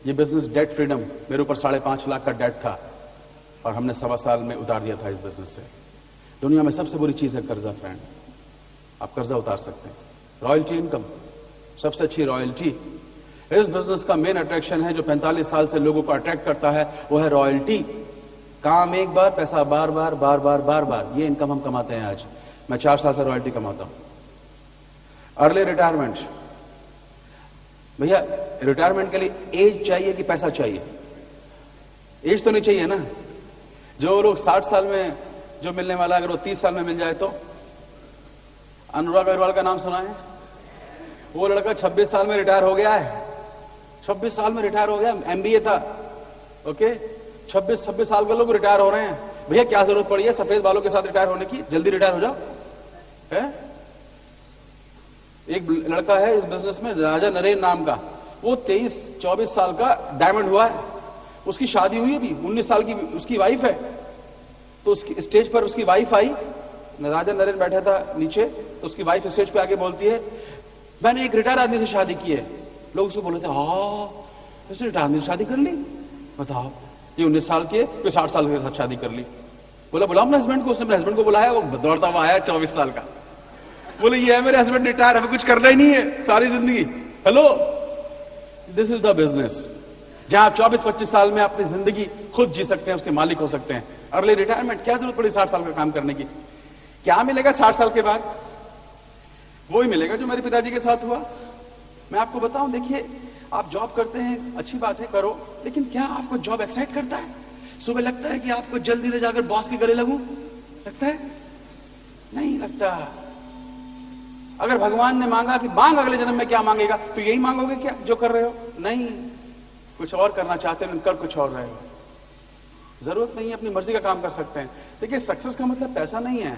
ये बिजनेस डेट फ्रीडम, मेरे ऊपर 5.5 लाख का डेट था और हमने 1.25 साल में उतार दिया था इस बिजनेस से। दुनिया में सबसे बुरी चीज है कर्जा फ्रेंड, आप कर्जा उतार सकते हैं। रॉयल्टी इनकम, सबसे अच्छी रॉयल्टी। इस बिजनेस का मेन अट्रैक्शन है जो 45 साल से लोगों को अट्रैक्ट करता है, वो है रॉयल्टी। काम एक बार, पैसा बार बार बार बार बार बार, ये इनकम हम कमाते हैं आज। मैं 4 साल से रॉयल्टी कमाता हूं। अर्ली रिटायरमेंट, भैया रिटायरमेंट के लिए एज चाहिए कि पैसा चाहिए? एज तो नहीं चाहिए ना। जो लोग 60 साल में जो मिलने वाला अगर वो 30 साल में मिल जाए तो। अनुराग अग्रवाल का नाम सुना है? वो लड़का 26 साल में रिटायर हो गया है। 26 साल में रिटायर हो गया, एमबीए था। ओके, 26 साल के लोग रिटायर हो रहे हैं। भैया क्या जरूरत पड़ी है सफेद बालों के साथ रिटायर होने की? जल्दी रिटायर हो जाओ। है एक लड़का है इस बिजनेस में, राजा नरेन नाम का, वो 23-24 साल का डायमंड हुआ है। उसकी शादी हुई अभी, 19 साल की उसकी वाइफ है। तो उसकी स्टेज पर उसकी वाइफ आई, राजा नरेन बैठा था नीचे, तो उसकी वाइफ स्टेज पे आके बोलती है मैंने एक रिटायर आदमी से शादी की है। लोग उसको बोले थे इसने रिटायर आदमी से शादी कर ली? बताओ, ये 19 साल की है, कोई 60 साल के साथ शादी कर ली। बोला बुलाओ अपने हस्बैंड को। उसने अपने हस्बैंड को बुलाया, वो दौड़ता हुआ आया 24 साल का। बोले ये है मेरे हस्बैंड रिटायर, हमें कुछ करना ही नहीं है सारी जिंदगी। Hello, this is the business जहां आप 24-25 साल में अपनी जिंदगी खुद जी सकते हैं, उसके मालिक हो सकते हैं। अर्ली रिटायरमेंट, क्या जरूरत पड़ी 60 साल का काम करने की? क्या मिलेगा 60 साल के बाद? वही मिलेगा जो मेरे पिताजी के साथ हुआ। मैं आपको बताऊं, देखिए आप जॉब करते हैं, अच्छी बात है, करो, लेकिन क्या आपको जॉब एक्साइट करता है? सुबह लगता है कि आपको जल्दी से जाकर बॉस के गले लगूं? लगता है? नहीं लगता। अगर भगवान ने मांगा कि मांग अगले जन्म में क्या मांगेगा, तो यही मांगोगे क्या जो कर रहे हो? नहीं, कुछ और करना चाहते हो, कर कुछ और रहे हो। जरूरत नहीं है, अपनी मर्जी का काम कर सकते हैं। देखिए सक्सेस का मतलब पैसा नहीं है।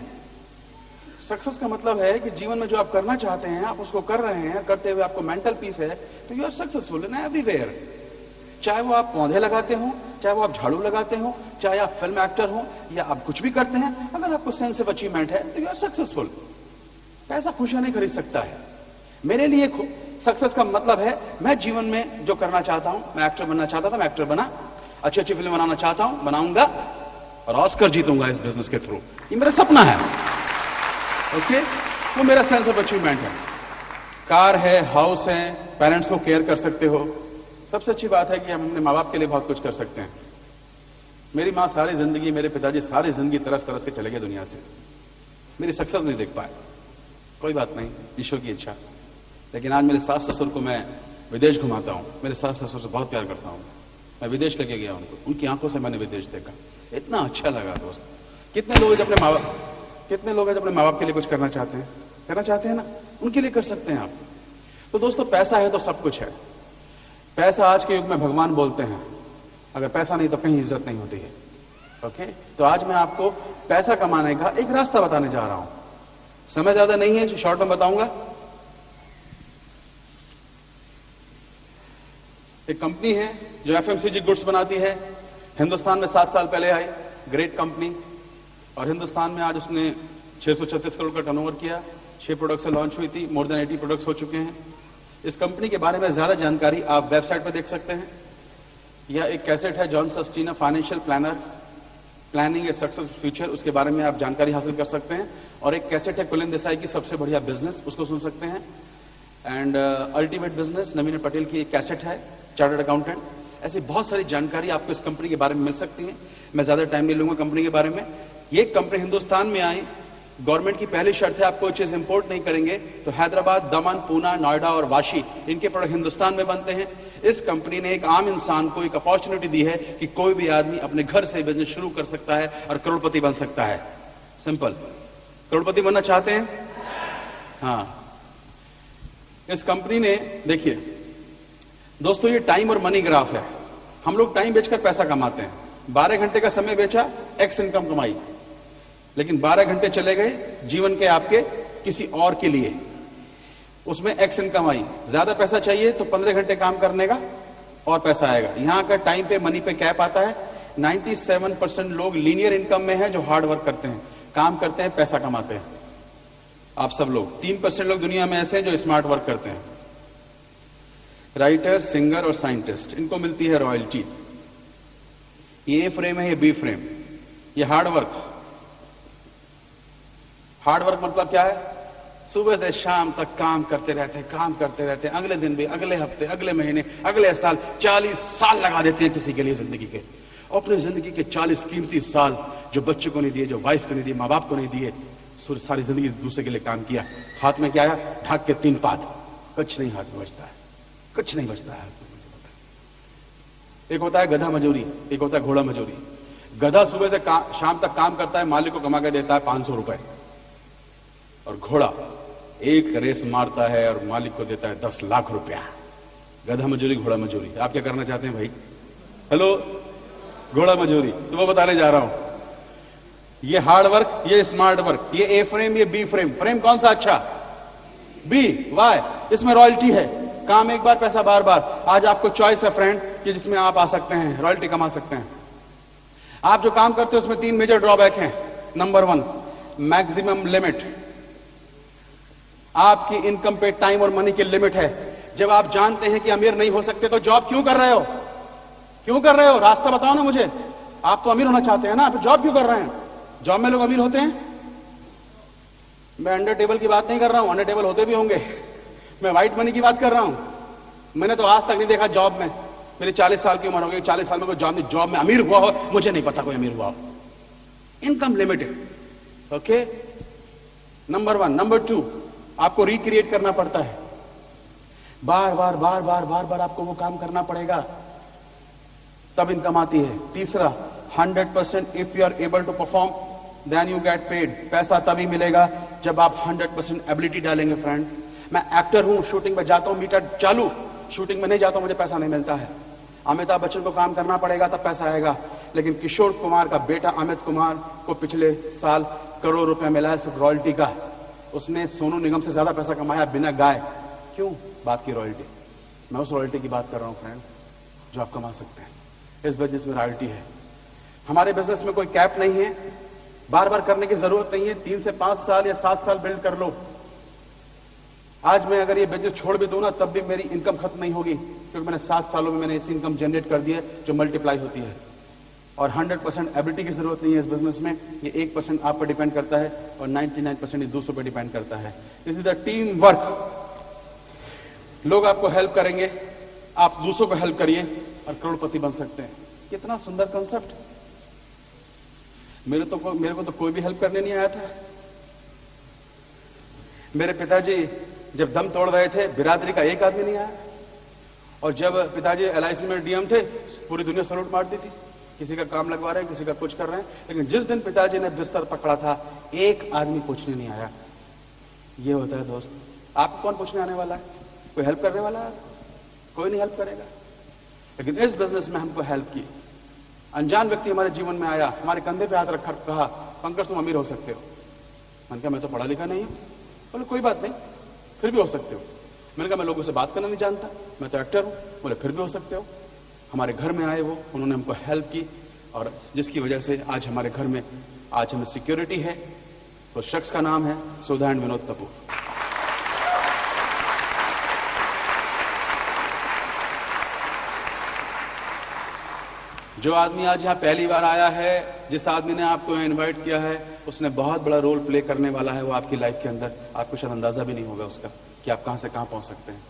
सक्सेस का मतलब है कि जीवन में जो आप करना चाहते हैं आप उसको कर रहे हैं, करते हुए आपको मेंटल पीस है, तो you are successful in everywhere. चाहे वो आप पौधे लगाते हो, चाहे वो आप झाड़ू लगाते हो, चाहे आप फिल्म एक्टर हो, या आप कुछ भी करते हैं, अगर आपको सेंस ऑफ अचीवमेंट है तो यू आर सक्सेसफुल। पैसा खुशियां नहीं खरीद सकता है। मेरे लिए सक्सेस का मतलब है मैं जीवन में जो करना चाहता हूं, मैं एक्टर बनना चाहता था, मैं एक्टर बना, अच्छी अच्छी फिल्म बनाना चाहता हूं, बनाऊंगा, और ऑस्कर जीतूंगा इस बिजनेस के थ्रू। ये मेरा सपना है। ओके, वो मेरा सेंस ऑफ अचीवमेंट है। कार है, हाउस है, पेरेंट्स को केयर कर सकते हो, सबसे अच्छी बात है कि हम अपने माँ बाप के लिए बहुत कुछ कर सकते हैं। मेरी माँ सारी जिंदगी, मेरे पिताजी सारी जिंदगी तरस तरस के चले गए दुनिया से, मेरी सक्सेस नहीं देख पाए। कोई बात नहीं, ईश्वर की इच्छा। लेकिन आज मेरे सास ससुर को मैं विदेश घुमाता हूँ, मेरे सास ससुर से बहुत प्यार करता हूँ। मैं विदेश लेके गया उनको, उनकी आंखों से मैंने विदेश देखा, इतना अच्छा लगा दोस्त। कितने लोग जो अपने माँ बाप के लिए कुछ करना चाहते हैं ना, उनके लिए कर सकते हैं आप। तो दोस्तों, पैसा है तो सब कुछ है। पैसा आज के युग में भगवान बोलते हैं, अगर पैसा नहीं तो कहीं इज्जत नहीं होती है। ओके, तो आज मैं आपको पैसा कमाने का एक रास्ता बताने जा रहा हूं। समय ज्यादा नहीं है, शॉर्ट में बताऊंगा। एक कंपनी है जो एफएमसीजी गुड्स बनाती है, हिंदुस्तान में 7 साल पहले आई, ग्रेट कंपनी। और हिंदुस्तान में आज उसने 636 करोड़ का टर्नओवर किया, 6 प्रोडक्ट्स लॉन्च हुई थी, मोर देन 80 प्रोडक्ट्स हो चुके हैं। इस कंपनी के बारे में ज्यादा जानकारी आप वेबसाइट पर देख सकते हैं। यह एक कैसेट है, जॉन सस्टीना financial planner, planning a success future, उसके बारे में आप जानकारी हासिल कर सकते हैं। और एक कैसेट है कुलिन देसाई की सबसे बढ़िया बिजनेस, उसको सुन सकते हैं। एंड अल्टीमेट बिजनेस, नवीन पटेल की एक कैसेट है, चार्टर्ड अकाउंटेंट। ऐसी बहुत सारी जानकारी आपको इस कंपनी के बारे में मिल सकती है। मैं ज्यादा टाइम नहीं लूंगा कंपनी के बारे में। ये कंपनी हिंदुस्तान में आई, गवर्नमेंट की पहली शर्त है आप कोई चीज इंपोर्ट नहीं करेंगे, तो हैदराबाद, दमन, पूना, नोएडा और वाशी, इनके प्रोडक्ट हिंदुस्तान में बनते हैं। इस कंपनी ने एक आम इंसान को एक अपॉर्चुनिटी दी है कि कोई भी आदमी अपने घर से बिजनेस शुरू कर सकता है और करोड़पति बन सकता है। सिंपल। करोड़पति बनना चाहते हैं? हाँ। इस कंपनी ने, देखिए दोस्तों, ये टाइम और मनी ग्राफ है। हम लोग टाइम बेचकर पैसा कमाते हैं। 12 घंटे का समय बेचा, एक्स इनकम कमाई। लेकिन 12 घंटे चले गए जीवन के आपके किसी और के लिए, उसमें एक्स इनकम आई। ज्यादा पैसा चाहिए तो 15 घंटे काम करने का और पैसा आएगा। यहां का टाइम पे मनी पे कैप आता है। 97% लोग लीनियर इनकम में है, जो हार्ड वर्क करते हैं, काम करते हैं, पैसा कमाते हैं। आप सब लोग 3% लोग दुनिया में ऐसे हैं जो स्मार्ट वर्क करते हैं। राइटर, सिंगर और साइंटिस्ट, इनको मिलती है रॉयल्टी। ये ए फ्रेम है, ये बी फ्रेम। ये हार्ड वर्क। हार्ड वर्क मतलब क्या है? सुबह से शाम तक काम करते रहते हैं, अगले दिन भी, अगले हफ्ते, अगले महीने, अगले साल, 40 साल लगा देते हैं किसी के लिए जिंदगी के। अपनी जिंदगी के 40 कीमती साल जो बच्चों को नहीं दिए, जो वाइफ को नहीं दिए, माँ बाप को नहीं दिए, सारी जिंदगी दूसरे के लिए काम किया। हाथ में क्या है? ढाक के 3 पात, कुछ नहीं हाथ में बचता है, कुछ नहीं बचता है। एक होता है गधा मजूरी, एक होता है घोड़ा मजूरी। गधा सुबह से शाम तक काम करता है, मालिक को कमा के देता है 500 रुपए। और घोड़ा एक रेस मारता है और मालिक को देता है 10 लाख रुपया। गधा मजूरी, घोड़ा मजूरी। आप क्या करना चाहते हैं भाई? हेलो, घोड़ा मजूरी। तो वो बताने जा रहा हूं। ये हार्ड वर्क, ये स्मार्ट वर्क, ये ए फ्रेम, ये बी फ्रेम। फ्रेम कौन सा अच्छा? बी। वाई? इसमें रॉयल्टी है, काम एक बार, पैसा बार बार। आज आपको चॉइस है फ्रेंड कि जिसमें आप आ सकते हैं, रॉयल्टी कमा सकते हैं। आप जो काम करते हैं उसमें 3 मेजर ड्रॉबैक हैं। Number 1, maximum limit. आपकी इनकम पे टाइम और मनी की लिमिट है। जब आप जानते हैं कि अमीर नहीं हो सकते तो जॉब क्यों कर रहे हो? क्यों कर रहे हो? रास्ता बताओ ना मुझे। आप तो अमीर होना चाहते हैं ना, फिर जॉब क्यों कर रहे हैं? जॉब में लोग अमीर होते हैं। मैं अंडर टेबल की बात नहीं कर रहा हूं, अंडर टेबल होते भी होंगे। मैं व्हाइट मनी की बात कर रहा हूं। मैंने तो आज तक नहीं देखा जॉब में, मेरी 40 साल की उम्र हो गई, 40 साल में कोई जॉब में अमीर हुआ हो, मुझे नहीं पता कोई अमीर हुआ हो। Income limited. Okay, number 1। Number 2, आपको रिक्रिएट करना पड़ता है। बार बार आपको वो काम करना पड़ेगा, तब इनकम आती है। तीसरा, 100% if you are able to perform then you get paid. पैसा तभी मिलेगा जब आप 100% एबिलिटी डालेंगे फ्रेंड। मैं एक्टर हूं, शूटिंग में जाता हूं, मीटर चालू, शूटिंग में नहीं जाता हूं, मुझे पैसा नहीं मिलता है। अमिताभ बच्चन को काम करना पड़ेगा तब पैसा आएगा। लेकिन किशोर कुमार का बेटा अमित कुमार को पिछले साल करोड़ रुपया मिला है सिर्फ रॉयल्टी का। उसने सोनू निगम से ज्यादा पैसा कमाया बिना गाए। क्यों? बात की रॉयल्टी। मैं उस रॉयल्टी की बात कर रहा हूं फ्रेंड, जो आप कमा सकते हैं। इस बिजनेस में रॉयल्टी है। हमारे बिजनेस में कोई कैप नहीं है, बार बार करने की जरूरत नहीं है। 3 से 5 साल या 7 साल बिल्ड कर लो। आज मैं अगर ये बिजनेस छोड़ भी दूं ना, तब भी मेरी इनकम खत्म नहीं होगी, क्योंकि मैंने 7 सालों में मैंने ऐसी इनकम जनरेट कर दी है जो मल्टीप्लाई होती है। और 100% एबिलिटी की जरूरत नहीं है इस बिजनेस में। ये 1% आप पर डिपेंड करता है और 99% ये दूसरों पर डिपेंड करता है। This is the team work. लोग आपको हेल्प करेंगे, आप दूसरों को हेल्प करिए और करोड़पति बन सकते हैं। कितना सुंदर कॉन्सेप्ट। मेरे को तो कोई भी हेल्प करने नहीं आया था। मेरे पिताजी जब दम तोड़ रहे थे, बिरादरी का एक आदमी नहीं आया। और जब पिताजी LIC में DM थे, पूरी दुनिया सैल्यूट मारती थी। किसी का काम लगवा रहे हैं, किसी का कुछ कर रहे हैं। लेकिन जिस दिन पिताजी ने बिस्तर पकड़ा था, एक आदमी पूछने नहीं आया। ये होता है दोस्त। आपको कौन पूछने आने वाला है? कोई हेल्प करने वाला है? कोई नहीं हेल्प करेगा। लेकिन इस बिजनेस में हमको हेल्प की। अनजान व्यक्ति हमारे जीवन में आया, हमारे कंधे पे हाथ रखा, कहा पंकज तुम अमीर हो सकते हो। मैंने कहा मैं तो पढ़ा लिखा नहीं हूं। बोले कोई बात नहीं, फिर भी हो सकते हो। मैंने कहा मैं लोगों से बात करना नहीं जानता, मैं तो एक्टर हूं। बोले फिर भी हो सकते हो। हमारे घर में आए वो, उन्होंने हमको हेल्प की, और जिसकी वजह से आज हमारे घर में आज हमें सिक्योरिटी है। तो शख्स का नाम है सुधा एंड विनोद कपूर। जो आदमी आज यहाँ पहली बार आया है, जिस आदमी ने आपको इनवाइट किया है, उसने बहुत बड़ा रोल प्ले करने वाला है वो आपकी लाइफ के अंदर। आपको शायद अंदाजा भी नहीं होगा उसका कि आप कहां से कहां पहुंच सकते हैं।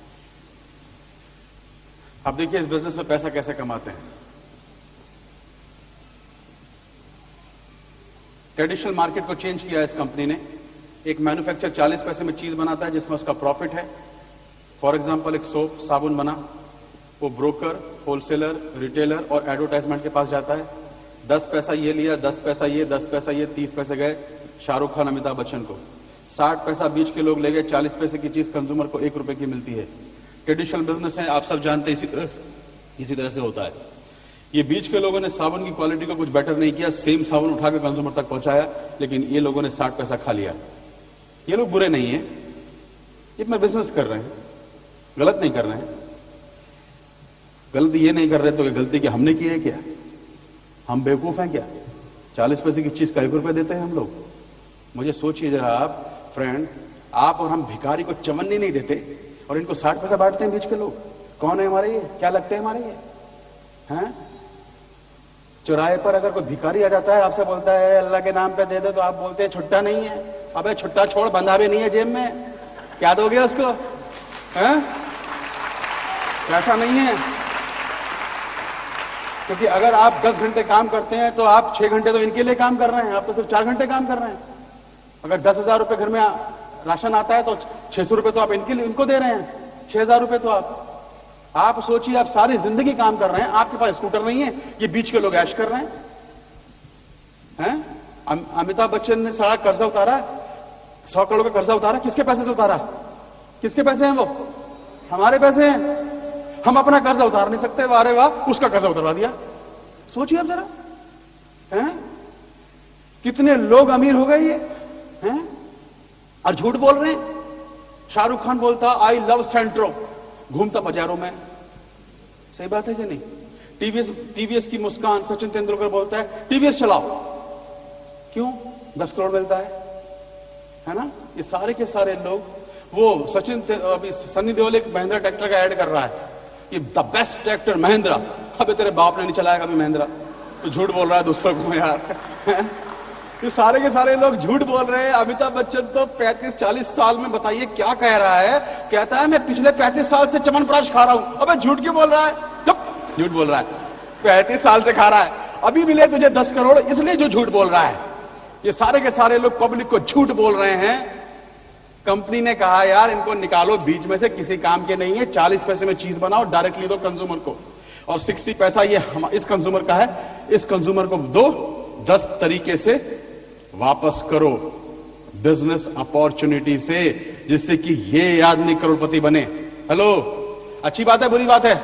आप देखिए इस बिजनेस में पैसा कैसे कमाते हैं। ट्रेडिशनल मार्केट को चेंज किया है इस कंपनी ने। एक मैन्युफैक्चर 40 पैसे में चीज बनाता है जिसमें उसका प्रॉफिट है। फॉर एग्जांपल एक सोप साबुन बना, वो ब्रोकर, होलसेलर, रिटेलर और एडवर्टाइजमेंट के पास जाता है। 10 पैसा ये लिया, 10 पैसा ये, 10 पैसा ये, 30 पैसे गए शाहरुख खान अमिताभ बच्चन को। 60 पैसा बीच के लोग ले गए, 40 पैसे की चीज कंज्यूमर को 1 रुपए की मिलती है। ट्रेडिशनल बिजनेस है, आप सब जानते हैं, इसी तरह से होता है। ये बीच के लोगों ने साबुन की क्वालिटी को कुछ बेटर नहीं किया, सेम साबुन उठा के कंज्यूमर तक पहुंचाया, लेकिन ये लोगों ने 60 पैसा खा लिया। ये लोग बुरे नहीं है, ये अपना बिजनेस कर रहे हैं, गलत नहीं कर रहे हैं। गलती ये नहीं कर रहे तो ये गलती क्या हमने की है क्या? हम बेवकूफ हैं क्या? 40 पैसे की चीज का 1 रुपए देते हैं हम लोग। मुझे सोचिए जरा आप फ्रेंड, आप और हम भिखारी को चवन्नी नहीं देते और इनको 60 पैसा बांटते हैं बीच के लोग। कौन है हमारे ये? क्या लगते हैं हमारे ये? हैं? चौराहे पर अगर कोई भिखारी आ जाता है, आपसे बोलता है अल्लाह के नाम पे दे दो, तो आप बोलते हैं छुट्टा नहीं है। अबे छुट्टा छोड़, बंधा भी नहीं है जेब में, क्या दोगे उसको? हैं? पैसा नहीं है। क्योंकि अगर आप 10 घंटे काम करते हैं तो आप 6 घंटे तो इनके लिए काम कर रहे हैं, आप तो सिर्फ 4 घंटे काम कर रहे हैं। अगर 10,000 रुपए घर में राशन आता है तो 600 रुपए तो आप इनको दे रहे हैं, 6,000 रुपए तो आप सोचिए, आप सारी जिंदगी काम कर रहे हैं, आपके पास स्कूटर नहीं है, ये बीच के लोग ऐश कर रहे हैं। अमिताभ बच्चन ने सारा कर्जा उतारा, 100 करोड़ का कर्जा उतारा, किसके पैसे से उतारा? किसके पैसे हैं वो? हमारे पैसे हैं। हम अपना कर्जा उतार नहीं सकते, वारे वाह, उसका कर्जा उतरवा दिया। सोचिए आप जरा, हैं? कितने लोग अमीर हो गए ये, हैं? और झूठ बोल रहे हैं। शाहरुख खान बोलता आई लव सेंट्रो, घूमता बाजारों में। सही बात है कि नहीं? टीवीएस की मुस्कान, सचिन तेंदुलकर बोलता है टीवीएस चलाओ, क्यों? 10 करोड़ मिलता है ना? ये सारे के सारे लोग, वो अभी सनी देओल एक महिंद्रा ट्रैक्टर का ऐड कर रहा है कि द बेस्ट ट्रैक्टर महिंद्रा। अबे तेरे बाप ने नहीं चलाया कभी महिंद्रा, तो झूठ बोल रहा है दूसरों को यार। ये सारे के सारे लोग झूठ बोल रहे हैं। अमिताभ बच्चन तो 35-40 साल में, बताइए क्या कह रहा है? कहता है मैं पिछले 35 साल से च्यवनप्राश खा रहा हूं। अबे झूठ क्यों बोल रहा है? चुप, झूठ बोल रहा है। 35 साल से खा रहा है, अभी मिले तुझे 10 करोड़, इसलिए जो झूठ बोल रहा है। ये सारे के सारे लोग पब्लिक को झूठ बोल रहे हैं। कंपनी ने कहा यार इनको निकालो बीच में से, किसी काम के नहीं है, 40 पैसे में चीज बनाओ, डायरेक्टली दो कंज्यूमर को, और 60 पैसा ये इस कंज्यूमर का है, इस कंज्यूमर को दो, 10 तरीके से वापस करो बिजनेस अपॉर्चुनिटी से, जिससे कि ये आदमी करोड़पति बने। हेलो, अच्छी बात है बुरी बात है?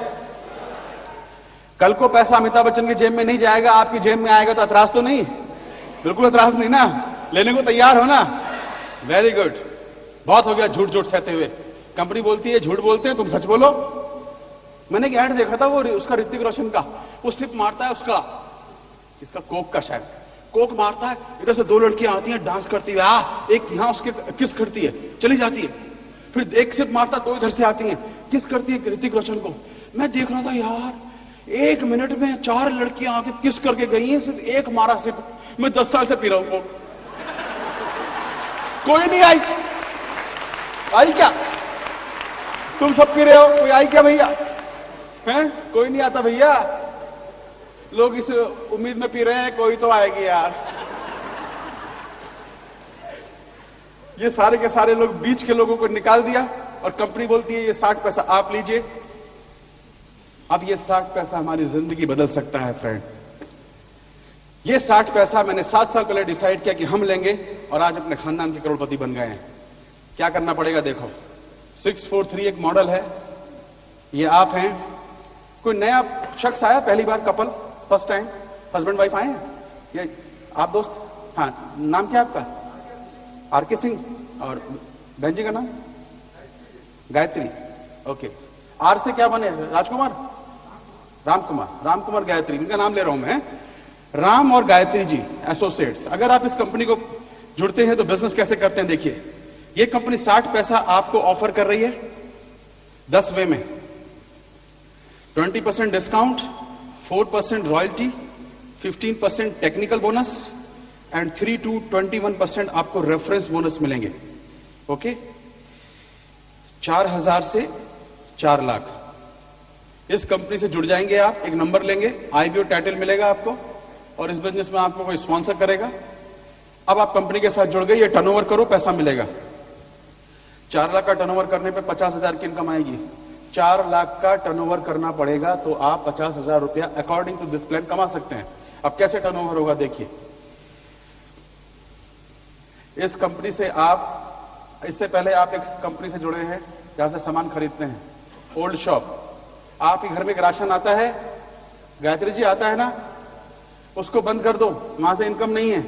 कल को पैसा अमिताभ बच्चन की जेब में नहीं जाएगा, आपकी जेब में आएगा, तो एतराज तो नहीं? बिल्कुल एतराज नहीं ना? लेने को तैयार हो ना? Very good. बहुत हो गया झूठ झूठ सहते हुए। कंपनी बोलती है झूठ बोलते हैं, तुम सच बोलो। मैंने एक ऐड देखा था वो उसका, ऋतिक रोशन का, वो सिप मारता है उसका, इसका कोक का शायद, कोक मारता है, इधर से 2 लड़कियां आती हैं डांस करती हुई, एक यहां उसके किस करती है, चली जाती है, फिर एक सिप मारता है, 2 इधर से आती हैं, किस करती है ऋतिक रोशन को। मैं देख रहा था यार, 1 मिनट में 4 लड़कियां आके किस करके गई हैं, सिर्फ एक मारा सिप। मैं 10 साल से पी रहा हूं, कोई नहीं आई। आई क्या? तुम सब पी रहे हो, कोई आई क्या भैया? हैं? कोई नहीं आता भैया, लोग इस उम्मीद में पी रहे हैं कोई तो आएगी यार। ये सारे के सारे लोग बीच के लोगों को निकाल दिया और कंपनी बोलती है ये 60 पैसा आप लीजिए। अब ये 60 पैसा हमारी जिंदगी बदल सकता है फ्रेंड। ये 60 पैसा मैंने 7 साल पहले डिसाइड किया कि हम लेंगे और आज अपने खानदान के करोड़पति बन गए हैं। क्या करना पड़ेगा देखो, 643 एक मॉडल है, ये आप हैं। कोई नया शख्स आया पहली बार, couple first time, husband wife आए हैं, ये आप दोस्त? हाँ, नाम क्या आपका? आर.के. सिंह। और बहन जी का नाम? गायत्री। ओके, आर से क्या बने? राजकुमार, रामकुमार गायत्री, इनका नाम ले रहा हूं मैं। राम और गायत्री जी एसोसिएट्स। अगर आप इस कंपनी को जुड़ते हैं तो बिजनेस कैसे करते हैं देखिए। ये कंपनी 60 पैसा आपको ऑफर कर रही है 10 वे में, 20% discount, 4% royalty, 15% technical bonus and 3 to 21% आपको रेफरेंस बोनस मिलेंगे। ओके, 4,000 से 4 लाख। इस कंपनी से जुड़ जाएंगे आप, एक नंबर लेंगे, IBO टाइटल मिलेगा आपको और इस बिजनेस में आपको कोई स्पॉन्सर करेगा। अब आप कंपनी के साथ जुड़ गए, ये टर्नओवर करो, पैसा मिलेगा। 4 लाख का टर्नओवर करने पे 50,000 की इनकम आएगी। 4 लाख का टर्नओवर करना पड़ेगा तो आप 50,000 रुपया अकॉर्डिंग टू दिस प्लान कमा सकते हैं। अब कैसे टर्नओवर होगा देखिए। इस कंपनी से आप, इससे पहले आप एक कंपनी से जुड़े हैं जहां से सामान खरीदते हैं, ओल्ड शॉप। आपके घर में एक राशन आता है, गायत्री जी आता है ना, उसको बंद कर दो, वहां से इनकम नहीं है।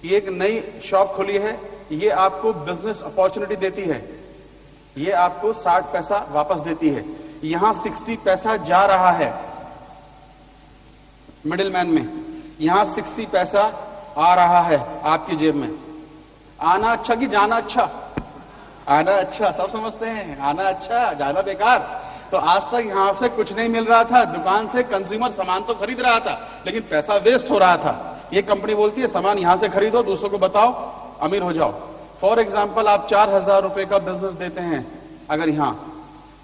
ये एक नई शॉप खुली है, ये आपको बिजनेस अपॉर्चुनिटी देती है, ये आपको 60 पैसा वापस देती है। यहां 60 पैसा जा रहा है मिडिलमैन में, यहां 60 पैसा आ रहा है आपकी जेब में। आना अच्छा कि जाना अच्छा? आना अच्छा, सब समझते हैं, आना अच्छा जाना बेकार। तो आज तक यहां से कुछ नहीं मिल रहा था, दुकान से कंज्यूमर सामान तो खरीद रहा था लेकिन पैसा वेस्ट हो रहा था। ये कंपनी बोलती है सामान यहां से खरीदो, दूसरों को बताओ, अमीर हो जाओ। फॉर एग्जाम्पल आप 4,000 रुपए का बिजनेस देते हैं अगर यहां,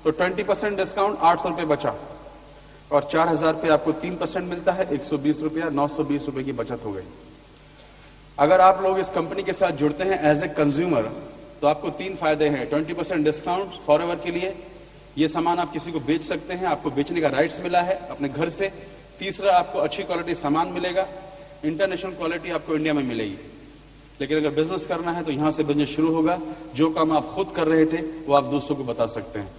तो 20% डिस्काउंट, 800 रुपए बचा, और 4,000 पे आपको 3% मिलता है, 120 रुपया, 920 रुपए की बचत हो गई। अगर आप लोग इस कंपनी के साथ जुड़ते हैं एज ए कंज्यूमर तो आपको 3 फायदे हैं। 20% डिस्काउंट फॉर एवर के लिए, ये सामान आप किसी को बेच सकते हैं, आपको बेचने का राइट्स मिला है अपने घर से। तीसरा, आपको अच्छी क्वालिटी सामान मिलेगा, इंटरनेशनल क्वालिटी आपको इंडिया में मिलेगी। लेकिन अगर बिजनेस करना है तो यहां से बिजनेस शुरू होगा। जो काम आप खुद कर रहे थे वो आप दूसरों को बता सकते हैं।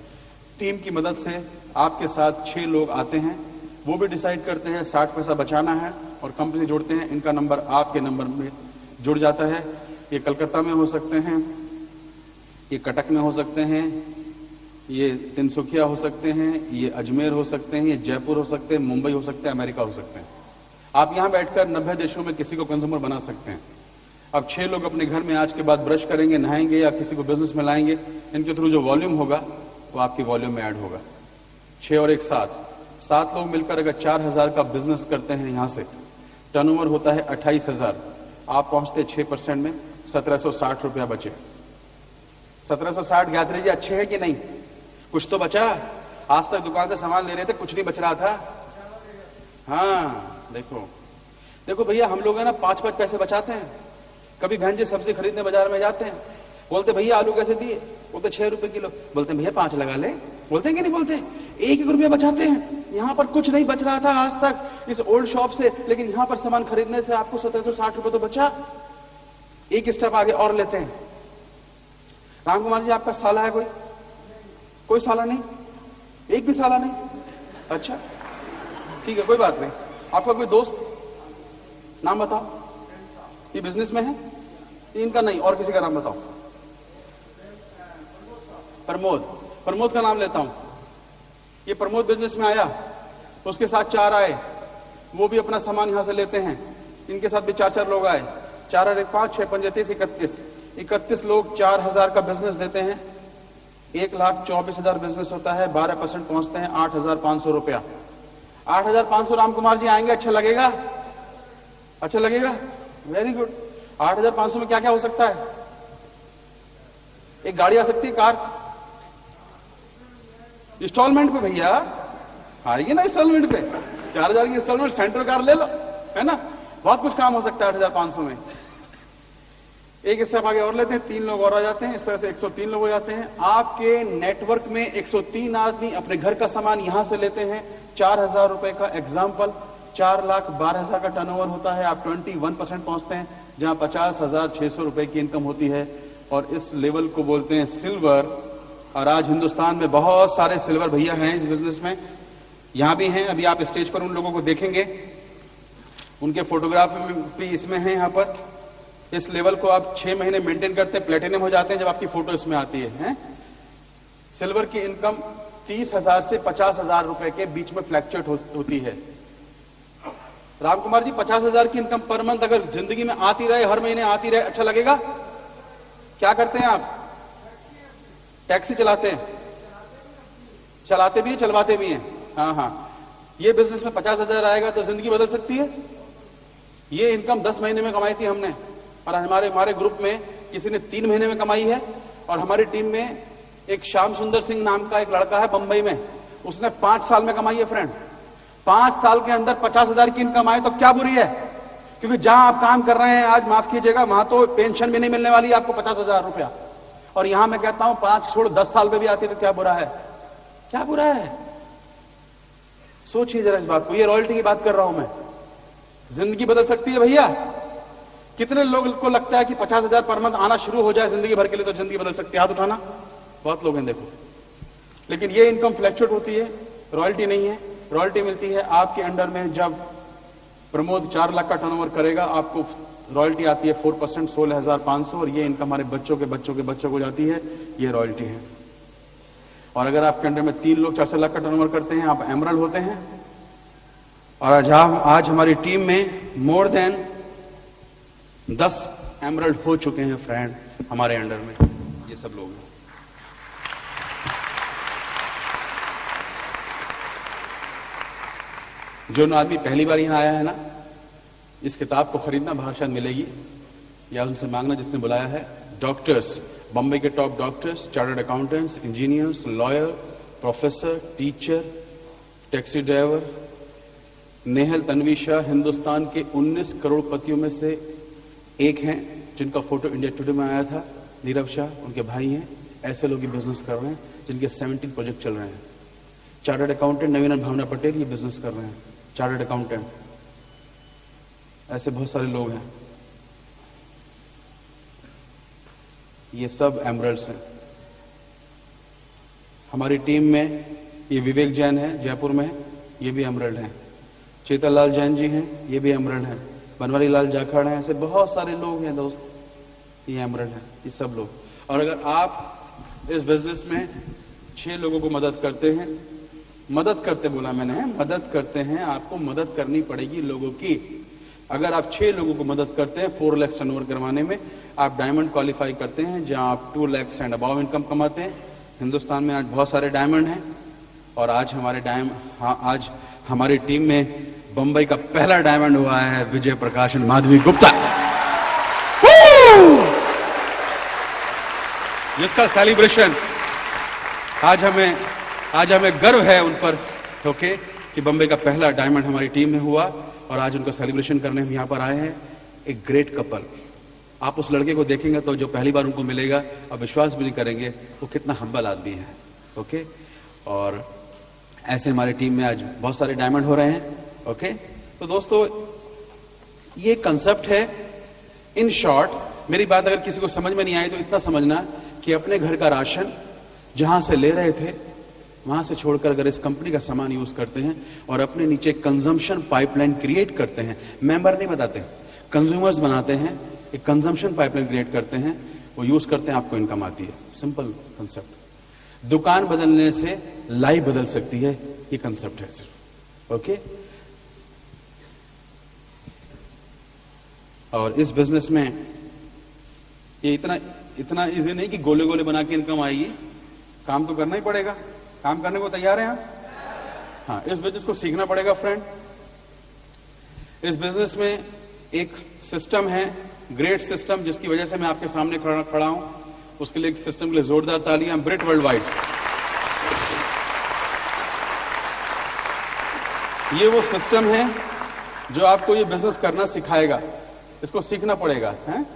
टीम की मदद से आपके साथ 6 लोग आते हैं, वो भी डिसाइड करते हैं 60 पैसा बचाना है और कंपनी से जुड़ते हैं। इनका नंबर आपके नंबर में जुड़ जाता है। ये कलकत्ता में हो सकते हैं, ये कटक में हो सकते हैं, ये तिनसुकिया हो सकते हैं, ये अजमेर हो सकते हैं, ये जयपुर हो सकते हैं, मुंबई हो सकते हैं, अमेरिका हो सकते हैं। आप यहां बैठकर 90 देशों में किसी को कंज्यूमर बना सकते हैं। अब 6 लोग अपने घर में आज के बाद ब्रश करेंगे, नहाएंगे या किसी को बिजनेस में लाएंगे, इनके थ्रू जो वॉल्यूम होगा वो आपकी वॉल्यूम में ऐड होगा। 6 और 1 7 लोग मिलकर अगर 4,000 का बिजनेस करते हैं, यहां से टर्नओवर होता है 28,000, आप पहुंचते 6% में 1760 रुपया बचे। 1760 गायत्री जी अच्छे है कि नहीं? कुछ तो बचा। आज तक दुकान से सामान ले रहे थे, कुछ नहीं बच रहा था। हाँ देखो भैया, हम लोग है ना 5-5 पैसे बचाते हैं। कभी बहन जी सब्जी खरीदने बाजार में जाते हैं, बोलते भैया आलू कैसे दिए? बोलते 6 रुपए किलो। बोलते भैया 5 लगा ले। बोलते हैं कि नहीं बोलते? 1-1 रुपया बचाते हैं। यहाँ पर कुछ नहीं बच रहा था आज तक इस ओल्ड शॉप से, लेकिन यहाँ पर सामान खरीदने से आपको 1760 रुपए तो बचा। एक स्टेप आगे और लेते हैं। रामकुमार जी, आपका साला है? कोई साला नहीं? एक भी साला नहीं? अच्छा ठीक है, कोई बात नहीं। आपका कोई दोस्त, नाम बताओ। ये बिजनेस में है? इनका नहीं, और किसी का नाम बताओ। प्रमोद का नाम लेता हूं। ये प्रमोद बिजनेस में आया, उसके साथ 4 आए, वो भी अपना सामान यहां से लेते हैं। इनके साथ भी 4-4 लोग आए। 4 और 1 5 6 5 30 31 लोग 4,000 का बिजनेस देते हैं। 1,24,000 बिजनेस होता है, 12% पहुंचते हैं 8,500 रुपया। 8,500 रामकुमार जी आएंगे, अच्छा लगेगा? अच्छा लगेगा, वेरी गुड। 8,500 में क्या क्या हो सकता है? एक गाड़ी आ सकती है, कार, इंस्टॉलमेंट पे भैया। आएगी ना इंस्टॉलमेंट पे, 4000 की इंस्टॉलमेंट सेंट्रल कार ले लो, है ना, बहुत कुछ काम हो सकता है 8500 में। एक स्टेप आगे और लेते हैं, 3 लोग और आ जाते हैं, इस तरह से 103 लोग हो जाते हैं। आपके नेटवर्क में 103 आदमी अपने घर का सामान यहां से लेते हैं। 4000 रुपए का एग्जाम्पल, 4,12,000 का टर्नओवर होता है, आप 21% पहुंचते हैं, जहां 50,600 रुपए की इनकम होती है। और इस लेवल को बोलते हैं सिल्वर। और आज हिंदुस्तान में बहुत सारे सिल्वर भैया हैं इस बिजनेस में, यहां भी हैं। अभी आप स्टेज पर उन लोगों को देखेंगे, उनके फोटोग्राफ भी इसमें है। यहां पर इस लेवल को आप 6 महीने मेंटेन करते हैं, प्लेटिनम हो जाते हैं जब आपकी फोटो इसमें आती है। सिल्वर की इनकम 30,000 से 50,000 रुपए के बीच में फ्लैक्चुएट होती है। राम कुमार जी, 50,000 की इनकम पर मंथ अगर जिंदगी में आती रहे, हर महीने आती रहे, अच्छा लगेगा? क्या करते हैं आप? टैक्सी चलाते हैं, चलाते भी हैं, चलवाते भी हैं। हाँ हाँ, ये बिजनेस में 50,000 आएगा तो जिंदगी बदल सकती है। ये इनकम 10 महीने में कमाई थी हमने, और हमारे ग्रुप में किसी ने 3 महीने में कमाई है। और हमारी टीम में एक श्याम सुंदर सिंह नाम का एक लड़का है बंबई में, उसने 5 साल में कमाई है फ्रेंड। 5 साल के अंदर 50,000 की इनकम आए तो क्या बुरी है? क्योंकि जहां आप काम कर रहे हैं, आज माफ कीजिएगा, वहां तो पेंशन भी नहीं मिलने वाली आपको 50,000 रुपया। और यहां मैं कहता हूं 5 छोड़ 10 साल में भी आती तो क्या बुरा है? क्या बुरा है? सोचिए जरा इस बात को। ये रॉयल्टी की बात कर रहा हूं मैं। जिंदगी बदल सकती है भैया। कितने लोग को लगता है कि 50,000 पर मंथ आना शुरू हो जाए जिंदगी भर के लिए तो जिंदगी बदल सकती है? हाथ उठाना। बहुत लोग हैं देखो। लेकिन ये इनकम फ्लैक्चुएट होती है, रॉयल्टी नहीं है। रॉयल्टी मिलती है आपके अंडर में जब प्रमोद 4 लाख का टर्नओवर करेगा, आपको रॉयल्टी आती है 4%, 16,500। और ये इनकम हमारे बच्चों के बच्चों के बच्चों को जाती है, ये रॉयल्टी है। और अगर आपके अंडर में 3 लोग 4-4 लाख का टर्नओवर करते हैं, आप एमरल्ड होते हैं। और आज हमारी टीम में मोर देन 10 एमरल्ड हो चुके हैं फ्रेंड हमारे अंडर में, ये सब लोग हैं। जो आदमी पहली बार यहां आया है ना, इस किताब को खरीदना, बाहर शायद मिलेगी, या उनसे मांगना जिसने बुलाया है। डॉक्टर्स, बंबई के top doctors, chartered accountants, engineers, lawyer, professor, teacher, taxi driver. Nehal Tanvi Shah Hindustan के 19 करोड़पतियों में से एक हैं, जिनका फोटो इंडिया टुडे में आया था। नीरव शाह उनके भाई हैं। ऐसे लोग ये बिजनेस कर रहे हैं जिनके 17 प्रोजेक्ट चल रहे हैं। चार्टर्ड अकाउंटेंट नवीन भावना पटेल ये बिजनेस कर रहे हैं, चार्टर्ड अकाउंटेंट। ऐसे बहुत सारे लोग हैं। ये सब एमरल्ड्स हैं। हमारी टीम में ये विवेक जैन है, जयपुर में, ये भी एमरल्ड हैं। चेतन लाल जैन जी हैं, ये भी एमरल्ड हैं। बनवारी लाल जाखड़ हैं। ऐसे बहुत सारे लोग हैं दोस्त, ये एमरल्ड हैं, ये सब लोग। और अगर आप इस बिजनेस में 6 लोगों को मदद करते हैं, मदद करते बोला मैंने, मदद करते हैं, आपको मदद करनी पड़ेगी लोगों की। अगर आप 6 लोगों को मदद करते हैं 4 लाख टर्नओवर करवाने में, आप डायमंड क्वालिफाई करते हैं, जहां आप 2 लाख एंड अबव इनकम कमाते हैं। हिंदुस्तान में आज बहुत सारे डायमंड हैं। और आज आज हमारी टीम में बंबई का पहला डायमंड हुआ है विजय प्रकाश और माधवी गुप्ता, जिसका सेलिब्रेशन आज हमें गर्व है उन पर, ओके, कि बंबई का पहला डायमंड हमारी टीम में हुआ। और आज उनका सेलिब्रेशन करने हम यहां पर आए हैं। एक ग्रेट कपल। आप उस लड़के को देखेंगे तो जो पहली बार उनको मिलेगा, आप विश्वास भी नहीं करेंगे वो कितना हम्बल आदमी है, ओके। और ऐसे हमारी टीम में आज बहुत सारे डायमंड हो रहे हैं, ओके। तो दोस्तों, ये कंसेप्ट है इन शॉर्ट। मेरी बात अगर किसी को समझ में नहीं आई तो इतना समझना कि अपने घर का राशन जहां से ले रहे थे वहां से छोड़कर अगर इस कंपनी का सामान यूज करते हैं और अपने नीचे कंजम्पशन पाइपलाइन क्रिएट करते हैं, मेंबर नहीं बताते, कंज्यूमर्स बनाते हैं, एक कंजम्पशन पाइपलाइन क्रिएट करते हैं, वो यूज करते हैं, आपको इनकम आती है। Simple concept. दुकान बदलने से लाइफ बदल सकती है, ये कंसेप्ट है सिर्फ, ओके। और इस बिजनेस में ये इतना इजी नहीं कि गोले गोले बना के इनकम आएगी। काम तो करना ही पड़ेगा। काम करने को तैयार हैं आप? हाँ, इस बिजनेस को सीखना पड़ेगा फ्रेंड। इस बिजनेस में एक सिस्टम है, ग्रेट सिस्टम, जिसकी वजह से मैं आपके सामने खड़ा हूं। उसके लिए एक सिस्टम के लिए जोरदार तालियां। ब्रिट वर्ल्ड वाइड। ये वो सिस्टम है जो आपको ये बिजनेस करना सिखाएगा। इसको सीखना पड़ेगा, हैं?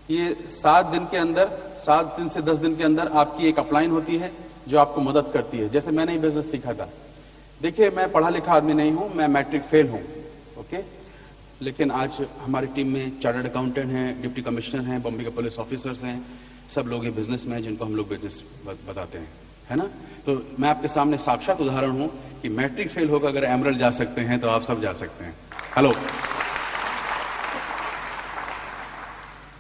ये 7 दिन के अंदर, 7 दिन से 10 दिन के अंदर आपकी एक अपलाइन होती है जो आपको मदद करती है। जैसे मैंने ये बिजनेस सीखा था। देखिए, मैं पढ़ा लिखा आदमी नहीं हूं, मैं मैट्रिक फेल हूं, ओके, लेकिन आज हमारी टीम में चार्टर्ड अकाउंटेंट हैं, डिप्टी कमिश्नर हैं, बॉम्बे के पुलिस ऑफिसर्स हैं, सब लोग ये बिजनेस में हैं जिनको हम लोग बिजनेस बताते हैं, है ना। तो मैं आपके सामने साक्षात उदाहरण हूं कि मैट्रिक फेल होकर अगर एमरल्ड जा सकते हैं तो आप सब जा सकते हैं। हेलो।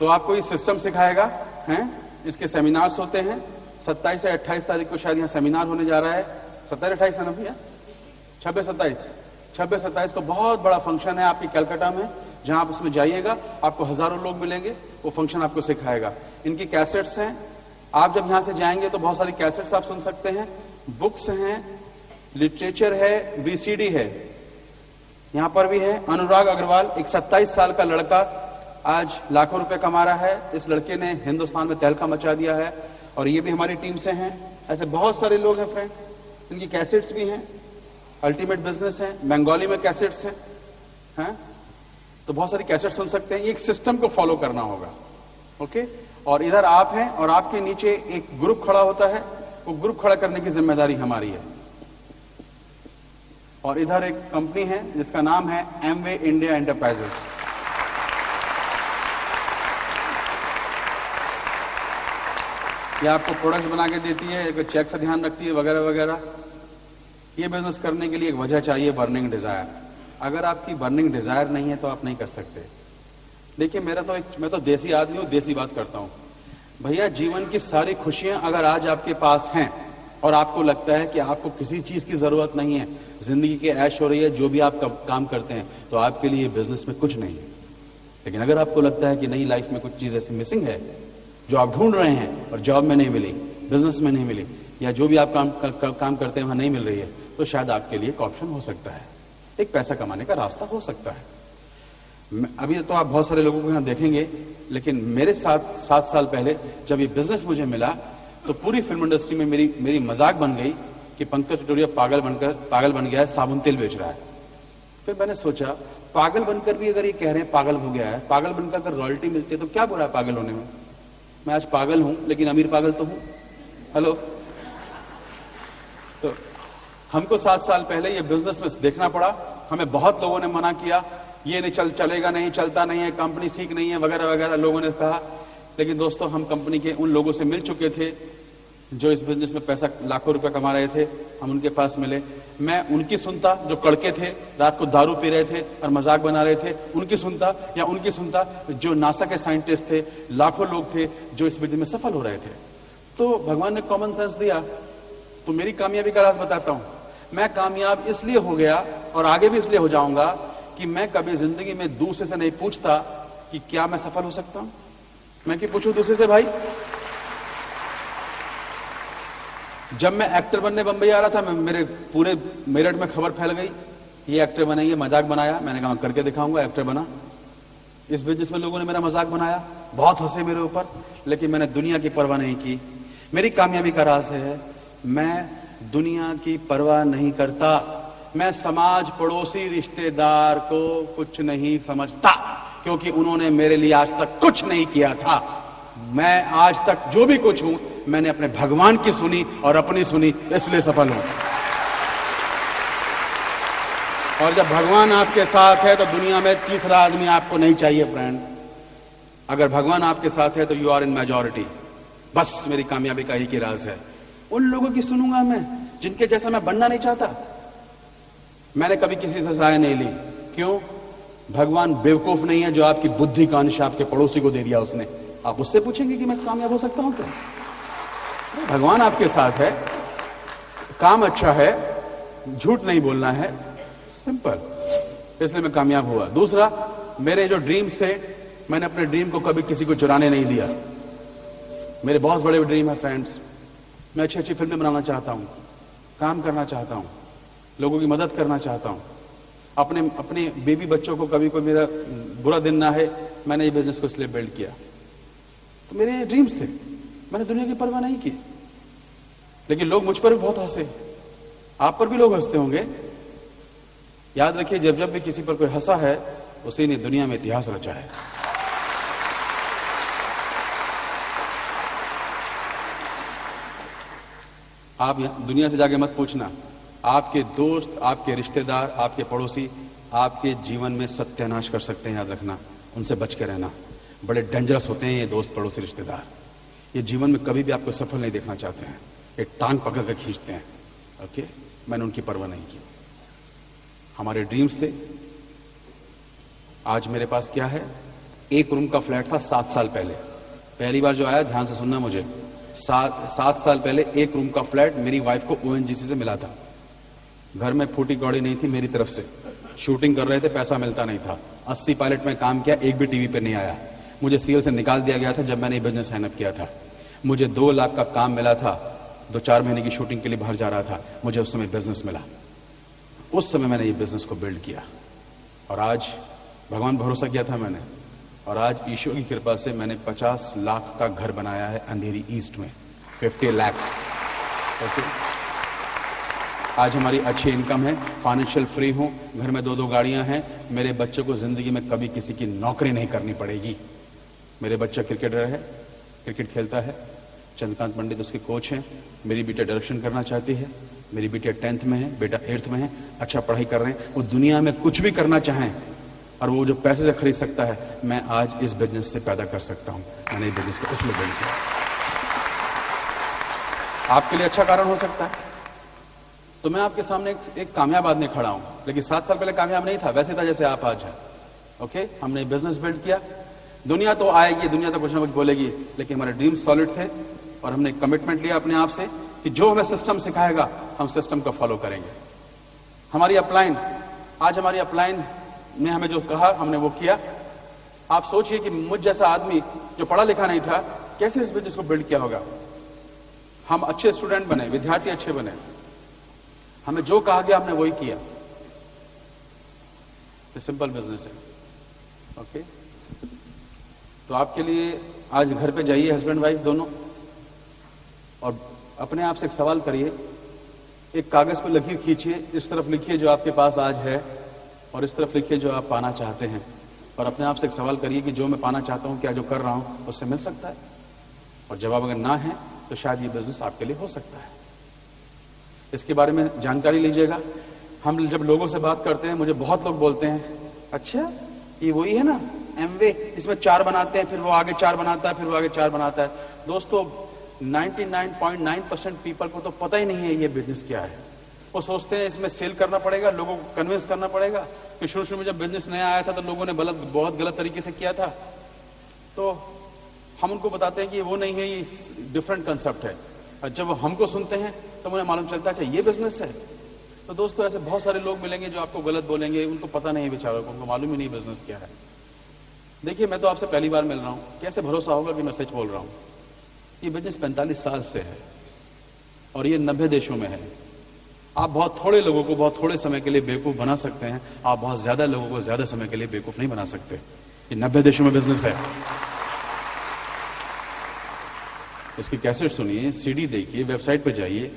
तो आपको ये सिस्टम सिखाएगा, हैं? इसके सेमिनार्स होते हैं। 27 से 28 तारीख को शायद यहाँ सेमिनार होने जा रहा है। 27-28 है ना भैया? 26-27 को बहुत बड़ा फंक्शन है आपकी कलकत्ता में, जहां आप उसमें जाइएगा, आपको हजारों लोग मिलेंगे, वो फंक्शन आपको सिखाएगा। इनकी कैसेट्स हैं, आप जब यहां से जाएंगे तो बहुत सारी कैसेट्स आप सुन सकते हैं, बुक्स हैं, लिटरेचर है, वीसीडी है, यहां पर भी है। अनुराग अग्रवाल, एक 27 साल का लड़का, आज लाखों रुपए कमा रहा है। इस लड़के ने हिंदुस्तान में तहलका मचा दिया है, और ये भी हमारी टीम से हैं। ऐसे बहुत सारे लोग हैं फ्रेंड, इनकी कैसेट्स भी हैं। अल्टीमेट बिजनेस है, बंगाली में कैसेट्स हैं, तो बहुत सारी कैसेट सुन सकते हैं। ये एक सिस्टम को फॉलो करना होगा, ओके। और इधर आप हैं और आपके नीचे एक ग्रुप खड़ा होता है, वो ग्रुप खड़ा करने की जिम्मेदारी हमारी है। और इधर एक कंपनी है जिसका नाम है एमवे इंडिया एंटरप्राइजेस। ये आपको प्रोडक्ट्स बना के देती है, एक चेक से ध्यान रखती है, वगैरह वगैरह। ये बिजनेस करने के लिए एक वजह चाहिए, बर्निंग डिजायर। अगर आपकी बर्निंग डिजायर नहीं है तो आप नहीं कर सकते। देखिए, मैं तो देसी आदमी हूं, देसी बात करता हूं भैया। जीवन की सारी खुशियां अगर आज आपके पास हैं और आपको लगता है कि आपको किसी चीज की जरूरत नहीं है, जिंदगी की ऐश हो रही है, जो भी आप काम करते हैं, तो आपके लिए बिजनेस में कुछ नहीं है। लेकिन अगर आपको लगता है कि नहीं, लाइफ में कुछ चीज ऐसी मिसिंग है जो आप ढूंढ रहे हैं और जॉब में नहीं मिली, बिजनेस में नहीं मिली, या जो भी आप काम करते हैं वहां नहीं मिल रही है, तो शायद आपके लिए एक ऑप्शन हो सकता है, एक पैसा कमाने का रास्ता हो सकता है। अभी तो आप बहुत सारे लोगों को यहां देखेंगे, लेकिन मेरे साथ 7 साल पहले जब ये बिजनेस मुझे मिला तो पूरी फिल्म इंडस्ट्री में मेरी मजाक बन गई कि पंकज टिटोरिया पागल बन गया है, साबुन तेल बेच रहा है। फिर मैंने सोचा, पागल बनकर भी अगर ये कह रहे हैं पागल हो गया है, पागल बनकर अगर रॉयल्टी मिलती है तो क्या बुरा है पागल होने में। मैं आज पागल हूं, लेकिन अमीर पागल तो हूं। हेलो। तो हमको 7 साल पहले ये बिजनेस में देखना पड़ा। हमें बहुत लोगों ने मना किया, ये नहीं चलेगा नहीं, चलता नहीं है, कंपनी ठीक नहीं है, वगैरह वगैरह लोगों ने कहा। लेकिन दोस्तों, हम कंपनी के उन लोगों से मिल चुके थे जो इस बिजनेस में पैसा लाखों रुपए कमा रहे थे। हम उनके पास मिले, मैं उनकी सुनता जो कड़के थे, रात को दारू पी रहे थे और मजाक बना रहे थे, उनकी सुनता, या उनकी सुनता जो नासा के साइंटिस्ट थे, लाखों लोग थे जो इस बिजनेस में सफल हो रहे थे। तो भगवान ने कॉमन सेंस दिया। तो मेरी कामयाबी का राज बताता हूं। मैं कामयाब इसलिए हो गया और आगे भी इसलिए हो जाऊंगा कि मैं कभी जिंदगी में दूसरे से नहीं पूछता कि क्या मैं सफल हो सकता हूं। मैं क्यों पूछूं दूसरे से भाई। जब मैं एक्टर बनने बंबई आ रहा था, मेरे पूरे मेरठ में खबर फैल गई, ये एक्टर बनेंगे, मजाक बनाया। मैंने कहा करके दिखाऊंगा, एक्टर बना। इस बिजनेस में लोगों ने मेरा मजाक बनाया, बहुत हंसे मेरे ऊपर, लेकिन मैंने दुनिया की परवाह नहीं की। मेरी कामयाबी का राज है, मैं दुनिया की परवाह नहीं करता। मैं समाज, पड़ोसी, रिश्तेदार को कुछ नहीं समझता, क्योंकि उन्होंने मेरे लिए आज तक कुछ नहीं किया था। मैं आज तक जो भी कुछ हूं, मैंने अपने भगवान की सुनी और अपनी सुनी, इसलिए सफल हूं। और जब भगवान आपके साथ है तो दुनिया में तीसरा आदमी आपको नहीं चाहिए फ्रेंड। अगर भगवान आपके साथ है तो यू आर इन मेजॉरिटी। बस मेरी कामयाबी का ही की राज है। उन लोगों की सुनूंगा मैं जिनके जैसा मैं बनना नहीं चाहता। मैंने कभी किसी से सहाय नहीं ली। क्यों? भगवान बेवकूफ नहीं है जो आपकी बुद्धि का अंश आपके पड़ोसी को दे दिया उसने। आप उससे पूछेंगे कि मैं कामयाब हो सकता हूं क्या? भगवान आपके साथ है, काम अच्छा है, झूठ नहीं बोलना है, सिंपल, इसलिए मैं कामयाब हुआ। दूसरा, मेरे जो ड्रीम्स थे, मैंने अपने ड्रीम को कभी किसी को चुराने नहीं दिया। मेरे बहुत बड़े ड्रीम है फ्रेंड्स। मैं अच्छी अच्छी फिल्में बनाना चाहता हूं, काम करना चाहता हूं, लोगों की मदद करना चाहता हूं, अपने बेबी बच्चों को कभी कोई मेरा बुरा दिन ना है। मैंने ये बिजनेस को इसलिए बिल्ड किया। तो मेरे ड्रीम्स थे, मैंने दुनिया की परवाह नहीं की। लेकिन लोग मुझ पर भी बहुत हंसे, आप पर भी लोग हंसते होंगे। याद रखिए, जब जब भी किसी पर कोई हंसा है, उसी ने दुनिया में इतिहास रचा है। आप दुनिया से जाके मत पूछना, आपके दोस्त, आपके रिश्तेदार, आपके पड़ोसी आपके जीवन में सत्यानाश कर सकते हैं, याद रखना। उनसे बच के रहना। बड़े डेंजरस होते हैं ये दोस्त, पड़ोसी, रिश्तेदार। ये जीवन में कभी भी आपको सफल नहीं देखना चाहते हैं, एक टांग पकड़ कर खींचते हैं। ओके, मैंने उनकी परवाह नहीं की। हमारे ड्रीम्स थे। आज मेरे पास क्या है? एक रूम का फ्लैट था 7 साल पहले। पहली बार जो आया, ध्यान से सुनना मुझे, 7 साल पहले एक रूम का फ्लैट मेरी वाइफ को ONGC से मिला था। घर में फूटी कौड़ी नहीं थी मेरी तरफ से। शूटिंग कर रहे थे, पैसा मिलता नहीं था। 80 पायलट में काम किया, एक भी टीवी पर नहीं आया। मुझे सीरियल से निकाल दिया गया था जब मैंने ये बिजनेस साइन अप किया था। मुझे 2 लाख का काम मिला था, 2-4 महीने की शूटिंग के लिए बाहर जा रहा था। मुझे उस समय बिजनेस मिला। उस समय मैंने ये बिजनेस को बिल्ड किया और आज भगवान भरोसा किया था मैंने, और आज ईश्वर की कृपा से मैंने 50 लाख का घर बनाया है अंधेरी ईस्ट में, 50 लाख। ओके, आज हमारी अच्छी इनकम है, फाइनेंशियल फ्री हूं, घर में 2-2 गाड़ियां हैं। मेरे बच्चे को जिंदगी में कभी किसी की नौकरी नहीं करनी पड़ेगी। मेरे बच्चा क्रिकेटर है, क्रिकेट खेलता है। चंद्रकांत पंडित उसके कोच हैं। मेरी बेटा डायरेक्शन करना चाहती है। मेरी बेटा 10th में है, बेटा 8th में है। अच्छा पढ़ाई कर रहे हैं। वो दुनिया में कुछ भी करना चाहें और वो जो पैसे से खरीद सकता है, मैं आज इस बिजनेस से पैदा कर सकता हूं। मैंने इस बिजनेस को इसलिए बिल्ड किया। आपके लिए अच्छा कारण हो सकता है। तो मैं आपके सामने एक कामयाब आदमी खड़ा हूं, लेकिन 7 साल पहले कामयाब नहीं था, वैसे था जैसे आप आज हैं। ओके, हमने बिजनेस बिल्ड किया। दुनिया तो आएगी, दुनिया तो कुछ ना कुछ बोलेगी, लेकिन हमारे ड्रीम सॉलिड थे और हमने कमिटमेंट लिया अपने आप से कि जो हमें सिस्टम सिखाएगा हम सिस्टम को फॉलो करेंगे। हमारी अपलाइन, आज हमारी अपलाइन ने हमें जो कहा हमने वो किया। आप सोचिए कि मुझ जैसा आदमी जो पढ़ा लिखा नहीं था, कैसे इस बिजनेस को बिल्ड किया होगा। हम अच्छे स्टूडेंट बने, विद्यार्थी अच्छे बने। हमें जो कहा गया हमने वही किया। ये सिंपल बिजनेस है। ओके, तो आपके लिए आज घर पे जाइए हस्बैंड वाइफ दोनों, और अपने आप से एक सवाल करिए। एक कागज पर लकीर खींचिए, इस तरफ लिखिए जो आपके पास आज है और इस तरफ लिखिए जो आप पाना चाहते हैं, और अपने आप से एक सवाल करिए कि जो मैं पाना चाहता हूं क्या जो कर रहा हूं उससे मिल सकता है। और जवाब अगर ना है तो शायद ये बिजनेस आपके लिए हो सकता है। इसके बारे में जानकारी लीजिएगा। हम जब लोगों से बात करते हैं, मुझे बहुत लोग बोलते हैं, अच्छा ये वही है ना एमवे, इसमें 4 बनाते हैं, फिर वो आगे 4 बनाता है, फिर वो आगे 4 बनाता है। दोस्तों 99.9% पीपल को तो पता ही नहीं है ये बिजनेस क्या है। वो सोचते हैं इसमें सेल करना पड़ेगा, लोगों को कन्विंस करना पड़ेगा। कि शुरू में जब बिजनेस नया आया था तो लोगों ने बहुत गलत तरीके से किया था। तो हम उनको बताते हैं कि वो नहीं है, ये डिफरेंट कंसेप्ट है। और जब हमको सुनते हैं तो उन्हें मालूम चलता है अच्छा ये बिजनेस है। तो दोस्तों ऐसे बहुत सारे लोग मिलेंगे जो आपको गलत बोलेंगे, उनको पता नहीं है बेचारों को, उनको मालूम ही नहीं बिजनेस क्या है। देखिए मैं तो आपसे पहली बार मिल रहा हूं, कैसे भरोसा होगा कि मैं सच बोल रहा हूं। ये बिजनेस 45 साल से है और ये 90 देशों में है। आप बहुत थोड़े लोगों को बहुत थोड़े समय के लिए बेवकूफ बना सकते हैं, आप बहुत ज्यादा लोगों को ज्यादा समय के लिए बेवकूफ नहीं बना सकते। ये 90 देशों में बिजनेस है। इसकी कैसेट सुनिए, सीडी देखिए, वेबसाइट पे जाइए।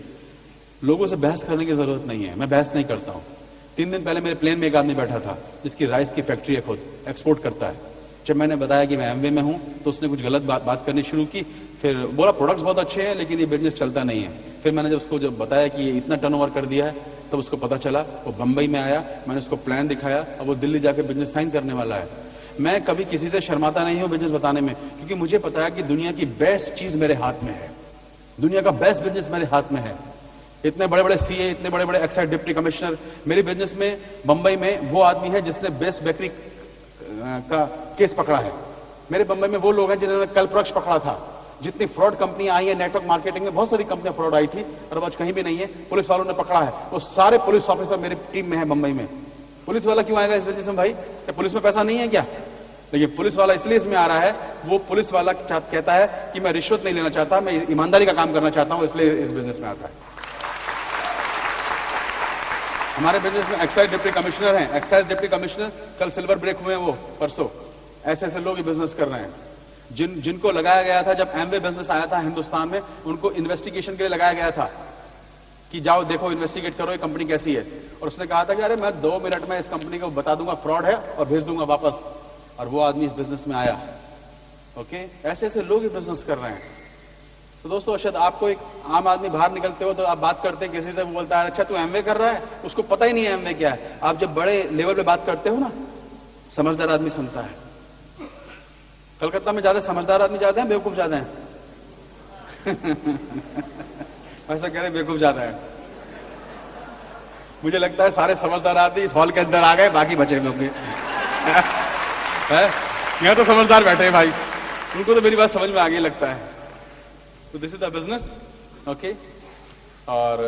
लोगों से बहस करने की जरूरत नहीं है, मैं बहस नहीं करता हूं। 3 दिन पहले मेरे प्लेन में एक आदमी बैठा था जिसकी राइस की फैक्ट्री है, खुद एक्सपोर्ट करता है। जब मैंने बताया कि मैं एमवे में हूं तो उसने कुछ गलत बात करनी शुरू की। फिर बोला प्रोडक्ट्स बहुत अच्छे हैं लेकिन ये बिजनेस चलता नहीं है। फिर मैंने जब उसको जब बताया कि ये इतना टर्नओवर कर दिया है तब उसको पता चला। वो बंबई में आया, मैंने उसको प्लान दिखाया, अब वो दिल्ली जाके बिजनेस साइन करने वाला है। मैं कभी किसी से शर्माता नहीं हूं बिजनेस बताने में, क्योंकि मुझे पता है कि दुनिया की बेस्ट चीज मेरे हाथ में है, दुनिया का बेस्ट बिजनेस मेरे हाथ में है। इतने बड़े बड़े सीए, इतने बड़े बड़े एक्साइज डिप्टी कमिश्नर मेरे बिजनेस में, बंबई में वो आदमी है जिसने बेस्ट बेकरी का केस पकड़ा है। मेरे बंबई में वो लोग हैं जिन्होंने कल्पवृक्ष पकड़ा था। जितनी फ्रॉड कंपनी आई है नेटवर्क मार्केटिंग में, बहुत सारी कंपनियां फ्रॉड आई थी और आज कहीं भी नहीं है, पुलिस वालों ने पकड़ा है। वो सारे पुलिस ऑफिसर मेरी टीम में है बंबई में। पुलिस वाला क्यों आएगा इस बिजनेस में भाई? क्या पुलिस में पैसा नहीं है क्या? लेकिन पुलिस वाला इसलिए इसमें आ रहा है, वो पुलिस वाला कहता है कि मैं रिश्वत नहीं लेना चाहता, मैं ईमानदारी का काम करना चाहता हूं, इसलिए इस बिजनेस में आता है। हमारे बिजनेस में एक्साइज डिप्टी कमिश्नर हैं, एक्साइज डिप्टी कमिश्नर कल सिल्वर ब्रेक हुए हैं, वो परसों। ऐसे ऐसे लोग बिजनेस कर रहे हैं जिनको लगाया गया था जब एमवे बिजनेस आया था हिंदुस्तान में, उनको इन्वेस्टिगेशन के लिए लगाया गया था कि जाओ देखो, इन्वेस्टिगेट करो ये कंपनी कैसी है। और उसने कहा था कि अरे मैं 2 मिनट में इस कंपनी को बता दूंगा फ्रॉड है और भेज दूंगा वापस। और वो आदमी इस बिजनेस में आया। ओके, ऐसे ऐसे लोग ये बिजनेस कर रहे हैं। तो दोस्तों, शायद आपको एक आम आदमी बाहर निकलते हो तो आप बात करते हैं किसी से, वो बोलता है अच्छा तू एमवे कर रहा है, उसको पता ही नहीं है एमवे क्या है। आप जब बड़े लेवल पे बात करते हो ना, समझदार आदमी सुनता है। कलकत्ता में ज्यादा समझदार आदमी ज्यादा है, बेवकूफ ज्यादा है? ऐसा कह रहे बेवकूफ ज्यादा है। मुझे लगता है सारे समझदार आदमी इस हॉल के अंदर आ गए, बाकी बचे हुए होंगे। यहाँ तो समझदार बैठे हैं भाई, उनको तो मेरी बात समझ में आ गई लगता है। तो this is the business. Okay, और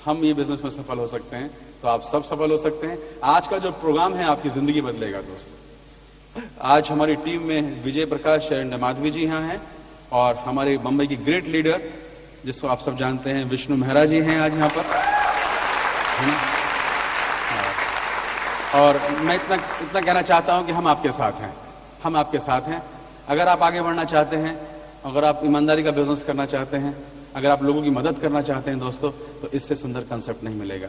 हम ये बिजनेस में सफल हो सकते हैं, तो आप सब सफल हो सकते हैं। आज का जो प्रोग्राम है आपकी जिंदगी बदलेगा दोस्त। आज हमारी टीम में विजय प्रकाश एंड माधवी जी यहाँ हैं, और हमारे मुंबई की ग्रेट लीडर जिसको आप सब जानते हैं विष्णु मेहरा जी हैं आज यहाँ पर। और मैं इतना कहना चाहता हूं कि हम आपके साथ हैं, हम आपके साथ हैं। अगर आप आगे बढ़ना चाहते हैं, अगर आप ईमानदारी का बिजनेस करना चाहते हैं, अगर आप लोगों की मदद करना चाहते हैं दोस्तों, तो इससे सुंदर कंसेप्ट नहीं मिलेगा।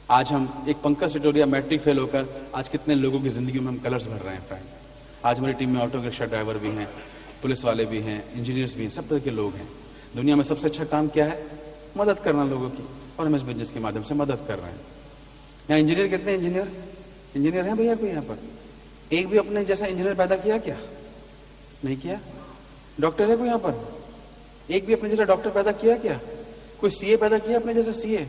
आज हम एक पंकज टिटोरिया मैट्रिक फेल होकर आज कितने लोगों की जिंदगी में हम कलर्स भर रहे हैं फ्रेंड। आज हमारी टीम में ऑटो रिक्शा ड्राइवर भी हैं, पुलिस वाले भी हैं, इंजीनियर्स भी हैं, सब तरह के लोग हैं। दुनिया में सबसे अच्छा काम क्या है? मदद करना लोगों की, और हम इस बिजनेस के माध्यम से मदद कर रहे हैं। यहाँ इंजीनियर कितने इंजीनियर हैं भैया कोई यहाँ पर? एक भी अपने जैसा इंजीनियर पैदा किया क्या? नहीं किया। डॉक्टर है कोई यहाँ पर? एक भी अपने जैसा डॉक्टर पैदा किया क्या? कोई सीए पैदा किया अपने जैसा सीए?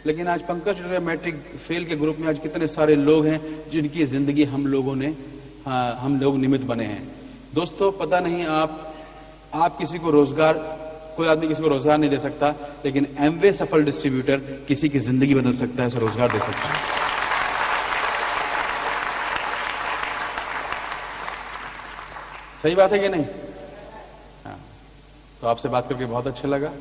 लेकिन आज पंकज टिटोरिया मैट्रिक फेल के ग्रुप में आज कितने सारे लोग हैं जिनकी जिंदगी हम लोग निमित्त बने हैं। दोस्तों, पता नहीं आप किसी को रोजगार, कोई आदमी किसी को रोजगार नहीं दे सकता, लेकिन एमवे सफल डिस्ट्रीब्यूटर किसी की जिंदगी बदल सकता है, उसे रोजगार दे सकता है। सही बात है कि नहीं? हाँ, तो आपसे बात करके बहुत अच्छा लगा।